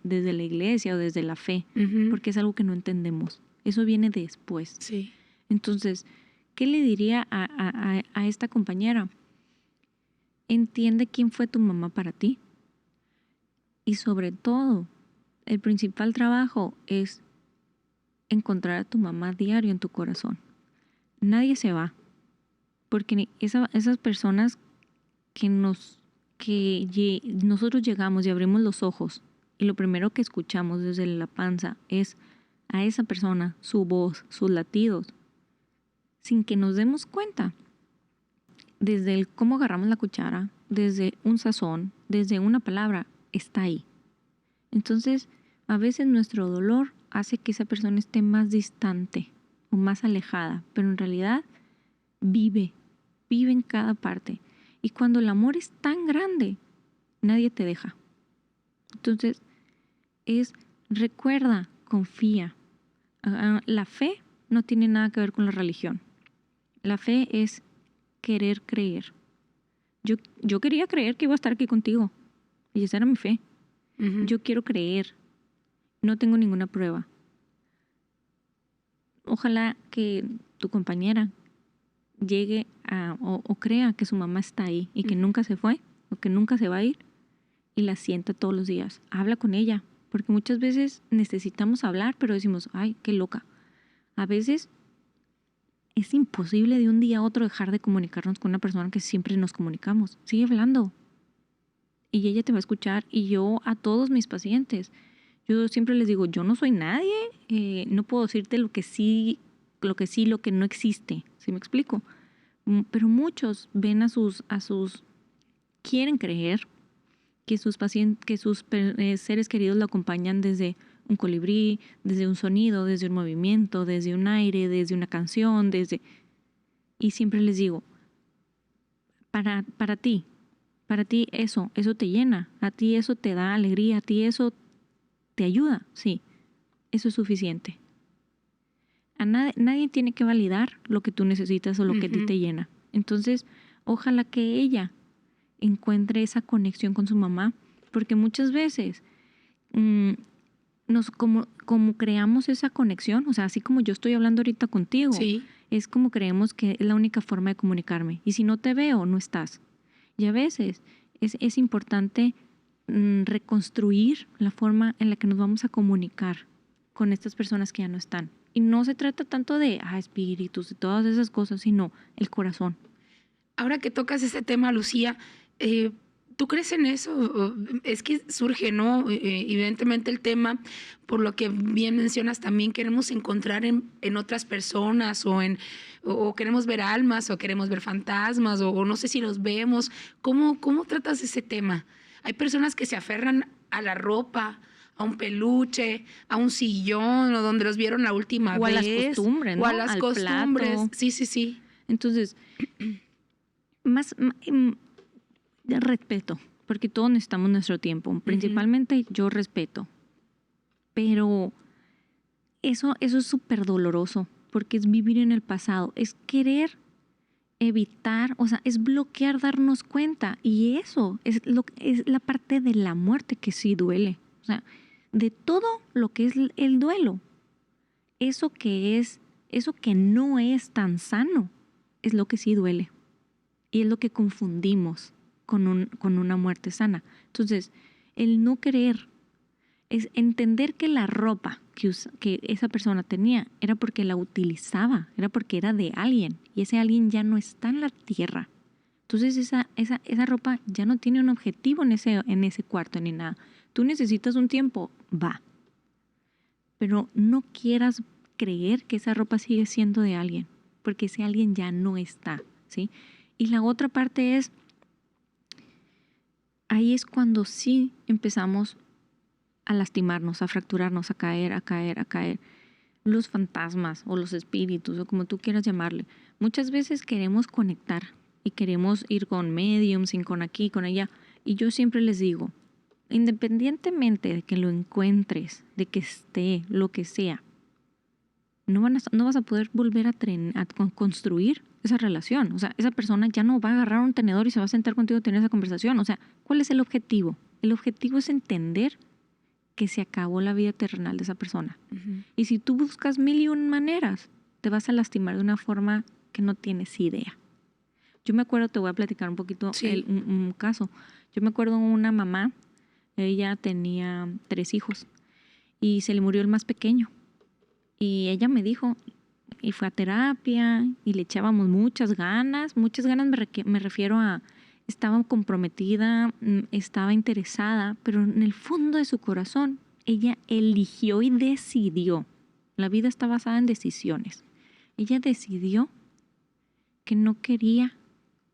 C: iglesia o desde la fe.
B: Uh-huh.
C: Porque es algo que no entendemos. Eso viene después.
B: Sí.
C: Entonces, ¿qué le diría a esta compañera? Entiende quién fue tu mamá para ti. Y sobre todo, el principal trabajo es encontrar a tu mamá diario en tu corazón. Nadie se va. Porque esas personas que nosotros llegamos y abrimos los ojos y lo primero que escuchamos desde la panza es a esa persona, su voz, sus latidos, sin que nos demos cuenta. Desde el cómo agarramos la cuchara, desde un sazón, desde una palabra, está ahí. Entonces, a veces nuestro dolor hace que esa persona esté más distante o más alejada, pero en realidad vive en cada parte. Y cuando el amor es tan grande, nadie te deja. Entonces, recuerda, confía. La fe no tiene nada que ver con la religión. La fe es querer creer. Yo quería creer que iba a estar aquí contigo. Y esa era mi fe.
B: Uh-huh.
C: Yo quiero creer. No tengo ninguna prueba. Ojalá que tu compañera llegue o crea que su mamá está ahí y que nunca se fue o que nunca se va a ir y la sienta todos los días. Habla con ella, porque muchas veces necesitamos hablar, pero decimos, ay, qué loca. A veces es imposible de un día a otro dejar de comunicarnos con una persona que siempre nos comunicamos. Sigue hablando. Y ella te va a escuchar. Y yo a todos mis pacientes, yo siempre les digo, yo no soy nadie, no puedo decirte lo que no existe. ¿Sí me explico? Pero muchos ven quieren creer que sus pacientes, que sus seres queridos lo acompañan desde un colibrí, desde un sonido, desde un movimiento, desde un aire, desde una canción, Y siempre les digo, para ti eso te llena, a ti eso te da alegría, a ti eso te ayuda, sí, eso es suficiente. Nadie tiene que validar lo que tú necesitas o lo que a ti te llena. Entonces, ojalá que ella encuentre esa conexión con su mamá, porque muchas veces como creamos esa conexión, o sea, así como yo estoy hablando ahorita contigo,
B: Sí.
C: es como creemos que es la única forma de comunicarme. Y si no te veo, no estás. Y a veces es importante reconstruir la forma en la que nos vamos a comunicar con estas personas que ya no están. Y no se trata tanto de espíritus y todas esas cosas, sino el corazón.
B: Ahora que tocas ese tema, Lucía, ¿tú crees en eso? Es que surge, ¿no? Evidentemente el tema, por lo que bien mencionas, también queremos encontrar en otras personas o queremos ver almas o queremos ver fantasmas o no sé si los vemos. ¿Cómo tratas ese tema? Hay personas que se aferran a la ropa, a un peluche, a un sillón o donde los vieron la última vez.
C: O a las costumbres, ¿no?
B: O a las
C: Al
B: costumbres.
C: plato.
B: Sí.
C: Entonces, respeto, porque todos necesitamos nuestro tiempo. Principalmente yo respeto. Pero eso es súper doloroso, porque es vivir en el pasado, es querer evitar, o sea, es bloquear, darnos cuenta. Y eso es la parte de la muerte que sí duele. O sea, de todo lo que es el duelo, eso que no es tan sano, es lo que sí duele. Y es lo que confundimos con una muerte sana. Entonces, el no querer es entender que la ropa que esa persona tenía era porque la utilizaba, era porque era de alguien, y ese alguien ya no está en la tierra. Entonces esa ropa ya no tiene un objetivo en ese cuarto ni nada. Tú necesitas un tiempo, va. Pero no quieras creer que esa ropa sigue siendo de alguien, porque ese alguien ya no está, ¿sí? Y la otra parte es, ahí es cuando sí empezamos a lastimarnos, a fracturarnos, a caer. Los fantasmas o los espíritus o como tú quieras llamarle. Muchas veces queremos conectar y queremos ir con mediums y con aquí, con allá. Y yo siempre les digo, independientemente de que lo encuentres, de que esté, lo que sea, no vas a poder volver a construir esa relación. O sea, esa persona ya no va a agarrar un tenedor y se va a sentar contigo a tener esa conversación. O sea, ¿cuál es el objetivo? El objetivo es entender que se acabó la vida terrenal de esa persona. Y si tú buscas 1001 maneras, te vas a lastimar de una forma que no tienes idea. Yo me acuerdo, te voy a platicar un poquito un caso. Yo me acuerdo de una mamá, ella tenía 3 hijos y se le murió el más pequeño. Y ella me dijo, y fue a terapia y le echábamos muchas ganas me refiero a estaba comprometida, estaba interesada, pero en el fondo de su corazón ella eligió y decidió. La vida está basada en decisiones. Ella decidió que no quería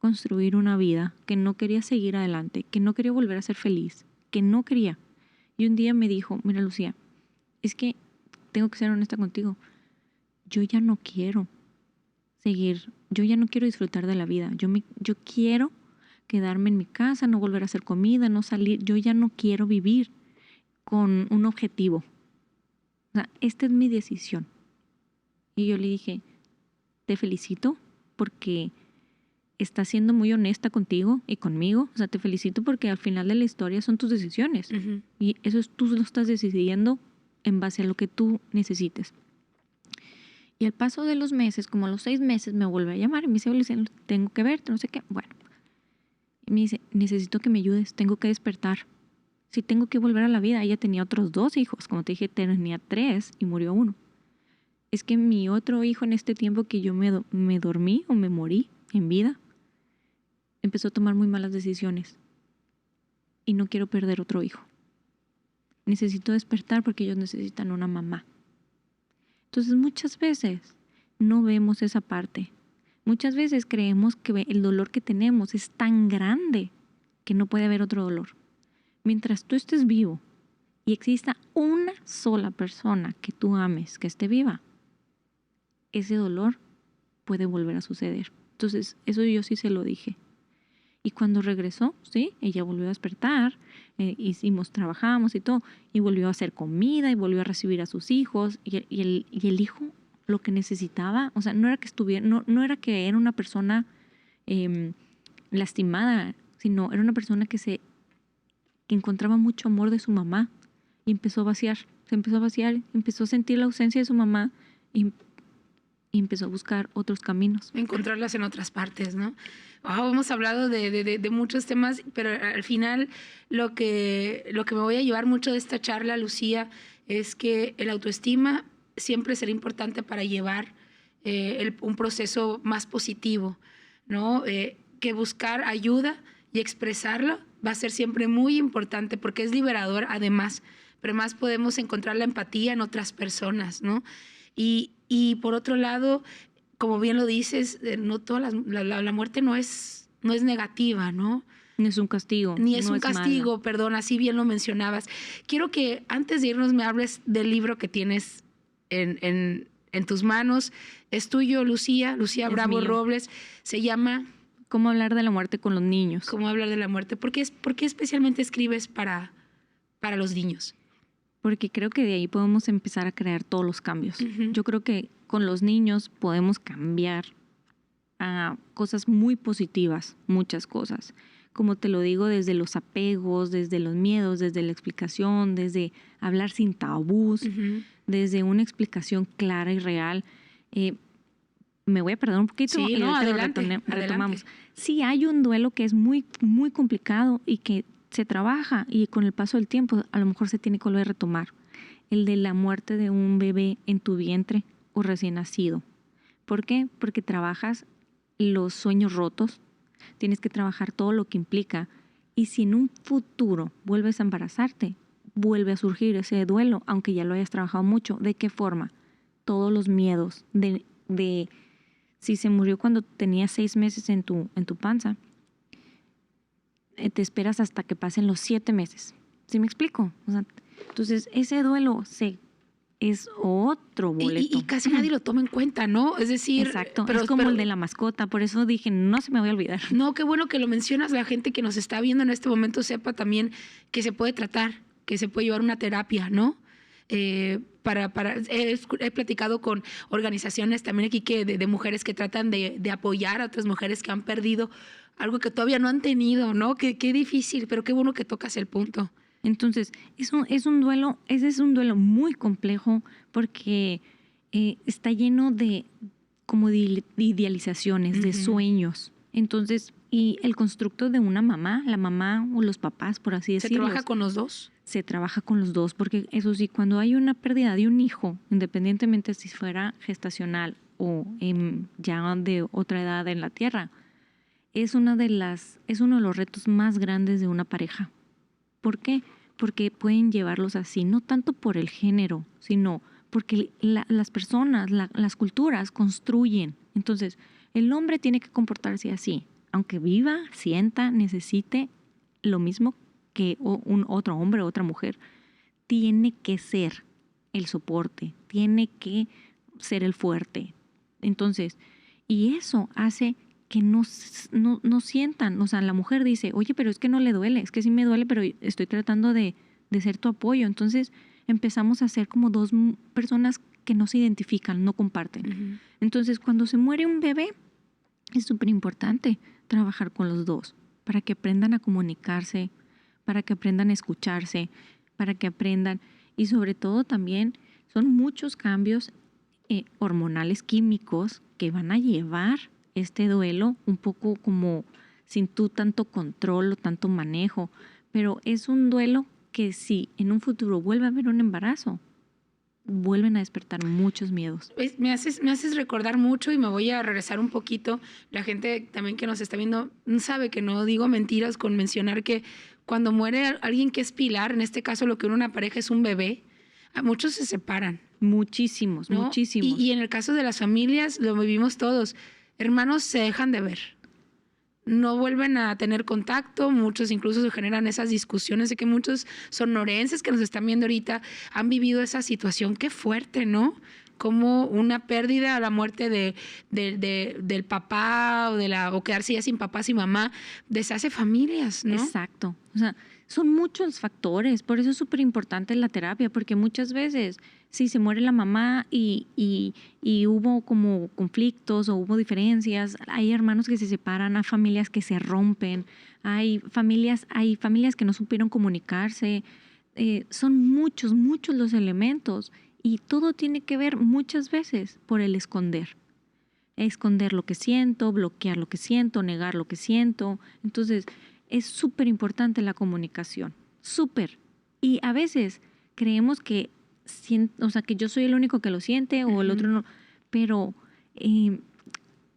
C: construir una vida, que no quería seguir adelante, que no quería volver a ser feliz, que no quería. Y un día me dijo, mira Lucía, es que tengo que ser honesta contigo, yo ya no quiero seguir, yo ya no quiero disfrutar de la vida, yo quiero quedarme en mi casa, no volver a hacer comida, no salir. Yo ya no quiero vivir con un objetivo. O sea, esta es mi decisión. Y yo le dije, te felicito porque estás siendo muy honesta contigo y conmigo. O sea, te felicito porque al final de la historia son tus decisiones. Y eso tú lo estás decidiendo en base a lo que tú necesites. Y al paso de los meses, como a los 6 meses, me vuelve a llamar y me dice, Luciano, tengo que verte, no sé qué. Bueno. Y me dice, necesito que me ayudes, tengo que despertar. Si tengo que volver a la vida. Ella tenía otros 2 hijos, como te dije, tenía 3 y murió 1. Es que mi otro hijo en este tiempo que yo me dormí o me morí en vida, empezó a tomar muy malas decisiones. Y no quiero perder otro hijo. Necesito despertar porque ellos necesitan una mamá. Entonces muchas veces no vemos esa parte. Muchas veces creemos que el dolor que tenemos es tan grande que no puede haber otro dolor. Mientras tú estés vivo y exista una sola persona que tú ames, que esté viva, ese dolor puede volver a suceder. Entonces, eso yo sí se lo dije. Y cuando regresó, sí, ella volvió a despertar, trabajamos y todo, y volvió a hacer comida, y volvió a recibir a sus hijos, y el hijo lo que necesitaba, o sea, no era que estuviera, no era que era una persona lastimada, sino era una persona que encontraba mucho amor de su mamá, y empezó a vaciar, empezó a sentir la ausencia de su mamá, y empezó a buscar otros caminos.
B: Encontrarlas en otras partes, ¿no? Wow, hemos hablado de muchos temas, pero al final lo que me voy a llevar mucho de esta charla, Lucía, es que el autoestima siempre será importante para llevar un proceso más positivo, ¿no? Que buscar ayuda y expresarlo va a ser siempre muy importante porque es liberador además, pero más podemos encontrar la empatía en otras personas, ¿no? Y por otro lado, como bien lo dices, no toda la muerte no es negativa, ¿no?
C: No es un castigo.
B: Ni es
C: no
B: un castigo,
C: mala.
B: perdón, así bien lo mencionabas. Quiero que antes de irnos me hables del libro que tienes en tus manos. Es tuyo, Lucía
C: Es
B: Bravo
C: mío.
B: Robles. Se llama
C: ¿Cómo hablar de la muerte con los niños?
B: ¿Cómo hablar de la muerte? ¿Por qué especialmente escribes para los niños?
C: Porque creo que de ahí podemos empezar a crear todos los cambios.
B: Uh-huh.
C: Yo creo que con los niños podemos cambiar a cosas muy positivas, muchas cosas. Como te lo digo, desde los apegos, desde los miedos, desde la explicación, desde hablar sin tabús,
B: Uh-huh.
C: desde una explicación clara y real. Me voy a perder un poquito
B: Sí,
C: y
B: no,
C: ahorita
B: adelante.
C: retomamos. Sí, hay un duelo que es muy, muy complicado y que se trabaja y con el paso del tiempo a lo mejor se tiene que volver a retomar. El de la muerte de un bebé en tu vientre o recién nacido. ¿Por qué? Porque trabajas los sueños rotos, tienes que trabajar todo lo que implica y si en un futuro vuelves a embarazarte, vuelve a surgir ese duelo, aunque ya lo hayas trabajado mucho. ¿De qué forma? Todos los miedos de si se murió cuando tenía 6 meses en tu panza, te esperas hasta que pasen los 7 meses. ¿Sí me explico? O sea, entonces, ese duelo es otro boleto.
B: Y casi nadie lo toma en cuenta, ¿no? Es decir...
C: Exacto, es como el de la mascota. Por eso dije, no se me voy a olvidar.
B: No, qué bueno que lo mencionas. La gente que nos está viendo en este momento sepa también que se puede tratar, que se puede llevar una terapia, ¿no? He platicado con organizaciones también aquí de mujeres que tratan de apoyar a otras mujeres que han perdido algo que todavía no han tenido, ¿no? Qué difícil, pero qué bueno que tocas el punto.
C: Entonces, es un duelo muy complejo porque está lleno de como de idealizaciones, de sueños. Entonces, y el constructo de una mamá, la mamá o los papás, por así decirlo.
B: ¿Se trabaja con los dos?
C: Se trabaja con los dos, porque eso sí, cuando hay una pérdida de un hijo, independientemente si fuera gestacional o ya de otra edad en la tierra, es uno de los retos más grandes de una pareja. ¿Por qué? Porque pueden llevarlos así, no tanto por el género, sino porque las personas, las culturas construyen. Entonces, el hombre tiene que comportarse así, aunque viva, sienta, necesite lo mismo que un otro hombre o otra mujer, tiene que ser el soporte, tiene que ser el fuerte. Entonces, y eso hace que no sientan, o sea, la mujer dice, oye, pero es que no le duele, es que sí me duele, pero estoy tratando de ser tu apoyo. Entonces empezamos a ser como dos personas que no se identifican, no comparten. Uh-huh. Entonces, cuando se muere un bebé, es súper importante trabajar con los dos para que aprendan a comunicarse, para que aprendan a escucharse, para que aprendan, y sobre todo también son muchos cambios hormonales, químicos, que van a llevar este duelo un poco como sin tú tanto control o tanto manejo, pero es un duelo que si en un futuro vuelve a haber un embarazo, vuelven a despertar muchos miedos.
B: Me haces recordar mucho y me voy a regresar un poquito. La gente también que nos está viendo sabe que no digo mentiras con mencionar que cuando muere alguien que es pilar, en este caso lo que una pareja es un bebé, muchos se separan.
C: Muchísimos, ¿no? Muchísimos.
B: Y en el caso de las familias lo vivimos todos. Hermanos se dejan de ver. no vuelven a tener contacto, muchos incluso se generan esas discusiones de que muchos sonorenses que nos están viendo ahorita han vivido esa situación. Qué fuerte, ¿no? Como una pérdida, la muerte del papá o quedarse ya sin papá, sin mamá, deshace familias, ¿no?
C: Exacto. O sea, son muchos factores, por eso es súper importante la terapia, porque muchas veces si se muere la mamá y hubo como conflictos o hubo diferencias, hay hermanos que se separan, hay familias que se rompen, hay familias que no supieron comunicarse, son muchos los elementos y todo tiene que ver muchas veces por el esconder. Esconder lo que siento, bloquear lo que siento, negar lo que siento. Entonces, es súper importante la comunicación, súper. Y a veces creemos que, que yo soy el único que lo siente o el otro no. Pero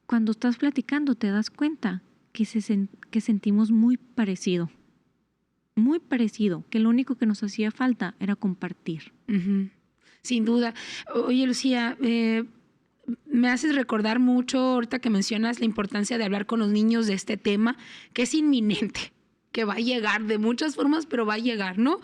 C: cuando estás platicando te das cuenta que sentimos muy parecido, que lo único que nos hacía falta era compartir.
B: Uh-huh. Sin duda. Oye, Lucía, me haces recordar mucho ahorita que mencionas la importancia de hablar con los niños de este tema, que es inminente, que va a llegar de muchas formas, pero va a llegar, ¿no?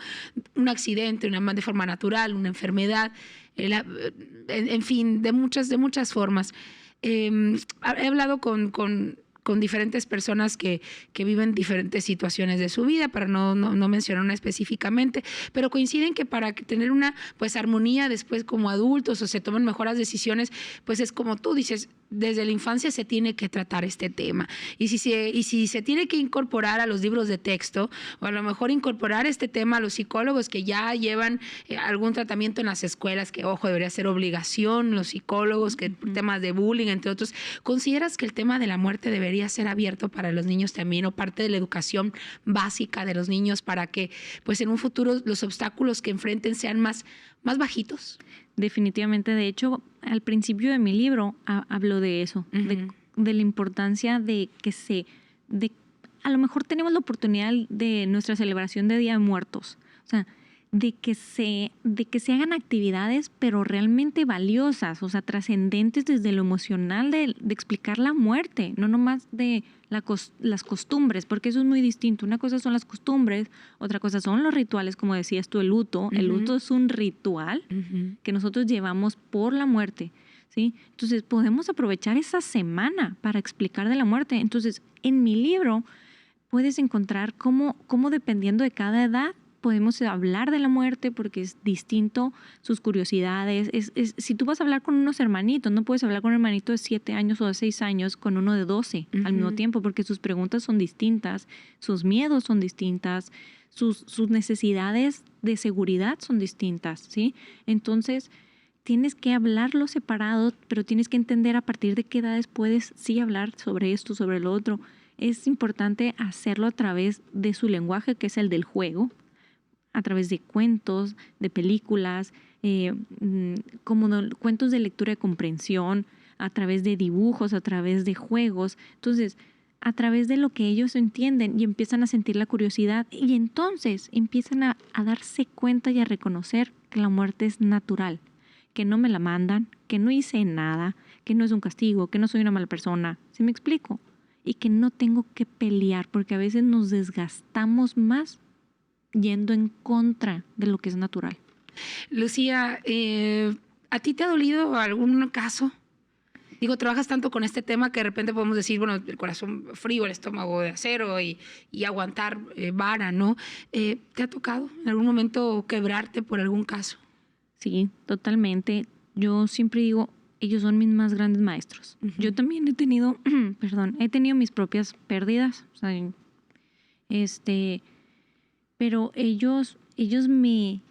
B: Un accidente, de forma natural, una enfermedad, en fin, de muchas formas. He hablado con diferentes personas que viven diferentes situaciones de su vida, para no mencionar una específicamente, pero coinciden que para tener una pues armonía después como adultos o se tomen mejores decisiones, pues es como tú dices, desde la infancia se tiene que tratar este tema. Y si se tiene que incorporar a los libros de texto, o a lo mejor incorporar este tema a los psicólogos que ya llevan algún tratamiento en las escuelas, que ojo, debería ser obligación, los psicólogos, que temas de bullying, entre otros, ¿consideras que el tema de la muerte debería ser abierto para los niños también, o parte de la educación básica de los niños, para que pues en un futuro los obstáculos que enfrenten sean más bajitos?
C: Definitivamente. De hecho, al principio de mi libro hablo de eso, de la importancia de que a lo mejor tenemos la oportunidad de nuestra celebración de Día de Muertos, o sea, de que se hagan actividades, pero realmente valiosas, o sea, trascendentes desde lo emocional de explicar la muerte, no nomás de las costumbres, porque eso es muy distinto. Una cosa son las costumbres, otra cosa son los rituales, como decías tú, el luto. El luto es un ritual que nosotros llevamos por la muerte, ¿sí? Entonces, podemos aprovechar esa semana para explicar de la muerte. Entonces, en mi libro puedes encontrar cómo dependiendo de cada edad, podemos hablar de la muerte, porque es distinto sus curiosidades. Si tú vas a hablar con unos hermanitos, no puedes hablar con un hermanito de 7 años o de 6 años con uno de 12 al mismo tiempo, porque sus preguntas son distintas, sus miedos son distintas, sus necesidades de seguridad son distintas, ¿sí? Entonces, tienes que hablarlo separado, pero tienes que entender a partir de qué edades puedes sí hablar sobre esto, sobre lo otro. Es importante hacerlo a través de su lenguaje, que es el del juego, a través de cuentos, de películas, cuentos de lectura de comprensión, a través de dibujos, a través de juegos. Entonces, a través de lo que ellos entienden y empiezan a sentir la curiosidad, y entonces empiezan a darse cuenta y a reconocer que la muerte es natural, que no me la mandan, que no hice nada, que no es un castigo, que no soy una mala persona. ¿Sí me explico? Y que no tengo que pelear, porque a veces nos desgastamos más yendo en contra de lo que es natural.
B: Lucía, ¿a ti te ha dolido algún caso? Digo, trabajas tanto con este tema que de repente podemos decir, bueno, el corazón frío, el estómago de acero y aguantar vara, ¿no? ¿Te ha tocado en algún momento quebrarte por algún caso?
C: Sí, totalmente. Yo siempre digo, ellos son mis más grandes maestros. Yo también he tenido, he tenido mis propias pérdidas, o sea, pero ellos me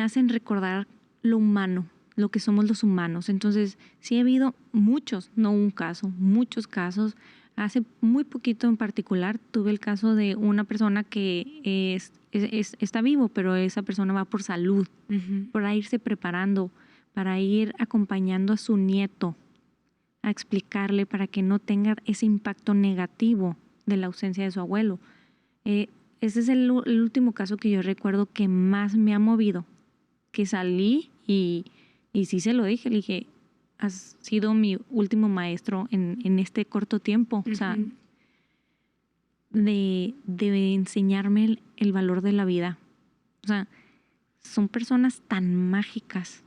C: hacen recordar lo humano, lo que somos los humanos. Entonces, sí ha habido muchos, no un caso, muchos casos. Hace muy poquito en particular tuve el caso de una persona que está vivo, pero esa persona va por salud, para irse preparando, para ir acompañando a su nieto, a explicarle para que no tenga ese impacto negativo de la ausencia de su abuelo. Ese es el último caso que yo recuerdo que más me ha movido, que salí y sí se lo dije, le dije, has sido mi último maestro en este corto tiempo. O sea, de enseñarme el valor de la vida. O sea, son personas tan mágicas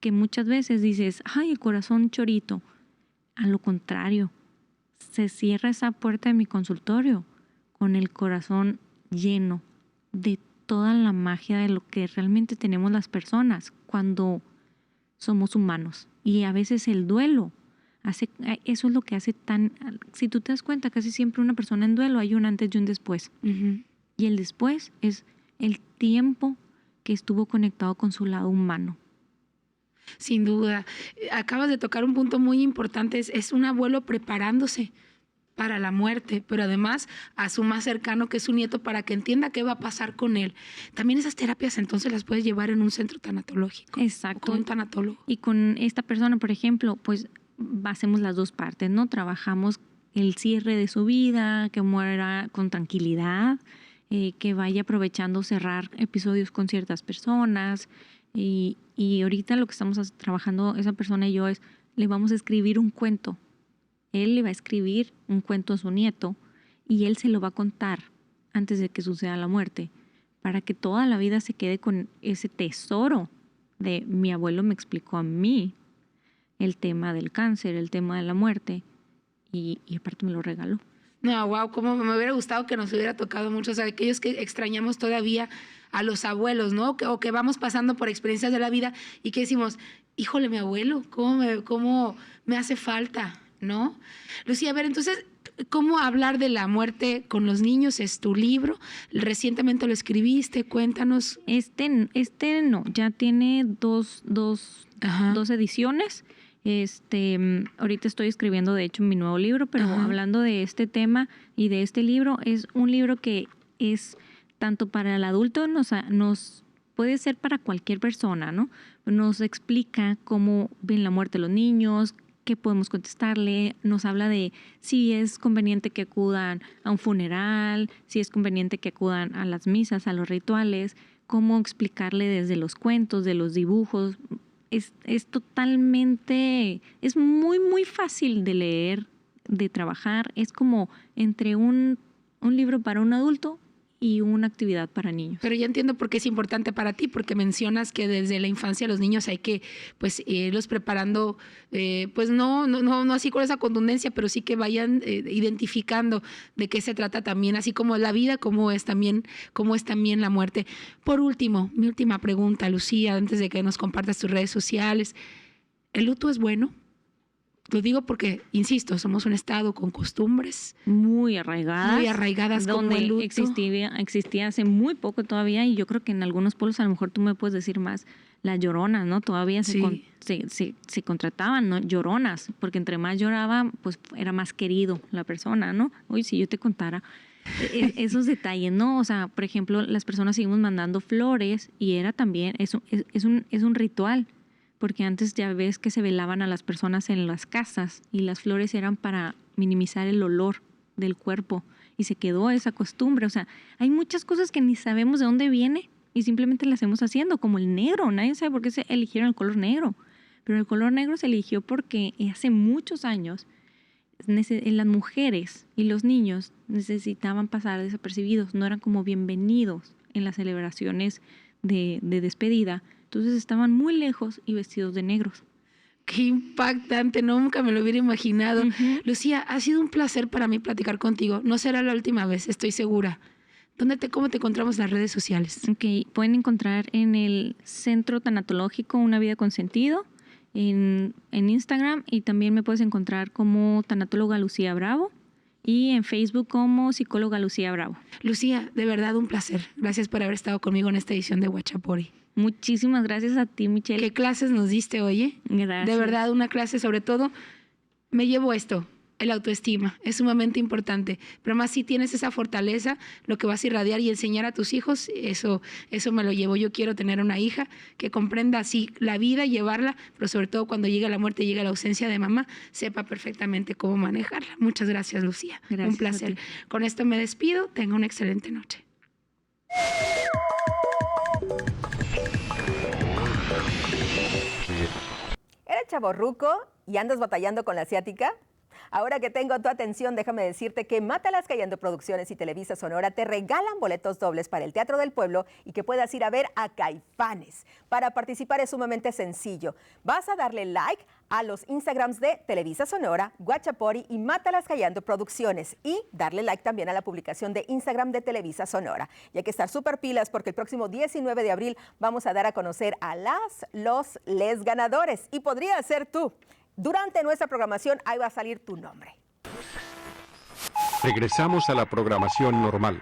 C: que muchas veces dices, ay, el corazón chorito. A lo contrario, se cierra esa puerta de mi consultorio con el corazón lleno de toda la magia de lo que realmente tenemos las personas cuando somos humanos. Y a veces el duelo eso es lo que hace tan... Si tú te das cuenta, casi siempre una persona en duelo hay un antes y un después. Y el después es el tiempo que estuvo conectado con su lado humano.
B: Sin duda. Acabas de tocar un punto muy importante. Es un abuelo preparándose para la muerte, pero además a su más cercano, que es su nieto, para que entienda qué va a pasar con él. También esas terapias entonces las puedes llevar en un centro tanatológico.
C: Exacto.
B: O con un tanatólogo.
C: Y con esta persona, por ejemplo, pues hacemos las dos partes, ¿no? Trabajamos el cierre de su vida, que muera con tranquilidad, que vaya aprovechando cerrar episodios con ciertas personas. Y ahorita lo que estamos trabajando esa persona y yo es, le vamos a escribir un cuento. Él le va a escribir un cuento a su nieto y él se lo va a contar antes de que suceda la muerte, para que toda la vida se quede con ese tesoro de mi abuelo me explicó a mí el tema del cáncer, el tema de la muerte, y aparte me lo regaló.
B: No, wow, cómo me hubiera gustado que nos hubiera tocado mucho. O sea, aquellos que extrañamos todavía a los abuelos, ¿no? O que vamos pasando por experiencias de la vida y que decimos, híjole, mi abuelo, cómo me hace falta, ¿no? Lucía, a ver, entonces, ¿cómo hablar de la muerte con los niños? Es tu libro. Recientemente lo escribiste, cuéntanos.
C: Este no, ya tiene dos ediciones. Ahorita estoy escribiendo, de hecho, mi nuevo libro, pero hablando de este tema y de este libro, es un libro que es tanto para el adulto, nos puede ser para cualquier persona, ¿no? Nos explica cómo ven la muerte los niños, qué podemos contestarle, nos habla de si es conveniente que acudan a un funeral, si es conveniente que acudan a las misas, a los rituales, cómo explicarle desde los cuentos, de los dibujos. Es totalmente, es muy, muy fácil de leer, de trabajar. Es como entre un libro para un adulto y una actividad para niños.
B: Pero ya entiendo por qué es importante para ti, porque mencionas que desde la infancia los niños hay que pues irlos preparando, pues no así con esa contundencia, pero sí que vayan identificando de qué se trata también, así como la vida, cómo es también la muerte. Por último, mi última pregunta, Lucía, antes de que nos compartas tus redes sociales, ¿el luto es bueno? Lo digo porque, insisto, somos un estado con costumbres
C: muy arraigadas
B: como el luto.
C: Existía hace muy poco todavía, y yo creo que en algunos pueblos, a lo mejor tú me puedes decir más, las lloronas, ¿no? Todavía se contrataban, ¿no? Lloronas, porque entre más lloraba, pues era más querido la persona, ¿no? Uy, si yo te contara esos detalles, ¿no? O sea, por ejemplo, las personas seguimos mandando flores y era también, es un ritual. Porque antes ya ves que se velaban a las personas en las casas y las flores eran para minimizar el olor del cuerpo y se quedó esa costumbre. O sea, hay muchas cosas que ni sabemos de dónde viene y simplemente las hacemos haciendo, como el negro. Nadie sabe por qué se eligieron el color negro, pero el color negro se eligió porque hace muchos años las mujeres y los niños necesitaban pasar desapercibidos, no eran como bienvenidos en las celebraciones de despedida. Entonces estaban muy lejos y vestidos de negros.
B: Qué impactante, nunca me lo hubiera imaginado. Lucía, ha sido un placer para mí platicar contigo. No será la última vez, estoy segura. ¿Cómo te encontramos en las redes sociales?
C: Okay. Pueden encontrar en el Centro Tanatológico Una Vida con Sentido, en Instagram, y también me puedes encontrar como tanatóloga Lucía Bravo y en Facebook como psicóloga Lucía Bravo.
B: Lucía, de verdad un placer. Gracias por haber estado conmigo en esta edición de Huachapori.
C: Muchísimas gracias a ti, Michelle.
B: ¿Qué clases nos diste, oye?
C: Gracias.
B: De verdad, una clase, sobre todo, me llevo esto, el autoestima. Es sumamente importante. Pero más si tienes esa fortaleza, lo que vas a irradiar y enseñar a tus hijos, eso me lo llevo. Yo quiero tener una hija que comprenda así la vida, llevarla, pero sobre todo cuando llegue la muerte, llegue la ausencia de mamá, sepa perfectamente cómo manejarla. Muchas gracias, Lucía.
C: Gracias.
B: Un placer. Con esto me despido. Tenga una excelente noche.
D: Era chavorruco y andas batallando con la asiática? Ahora que tengo tu atención, déjame decirte que Mátalas Callando Producciones y Televisa Sonora te regalan boletos dobles para el Teatro del Pueblo y que puedas ir a ver a Caifanes. Para participar es sumamente sencillo. Vas a darle like a los Instagrams de Televisa Sonora, Guachapori y Mátalas Callando Producciones y darle like también a la publicación de Instagram de Televisa Sonora. Y hay que estar súper pilas porque el próximo 19 de abril vamos a dar a conocer a les ganadores y podría ser tú. Durante nuestra programación, ahí va a salir tu nombre.
A: Regresamos a la programación normal.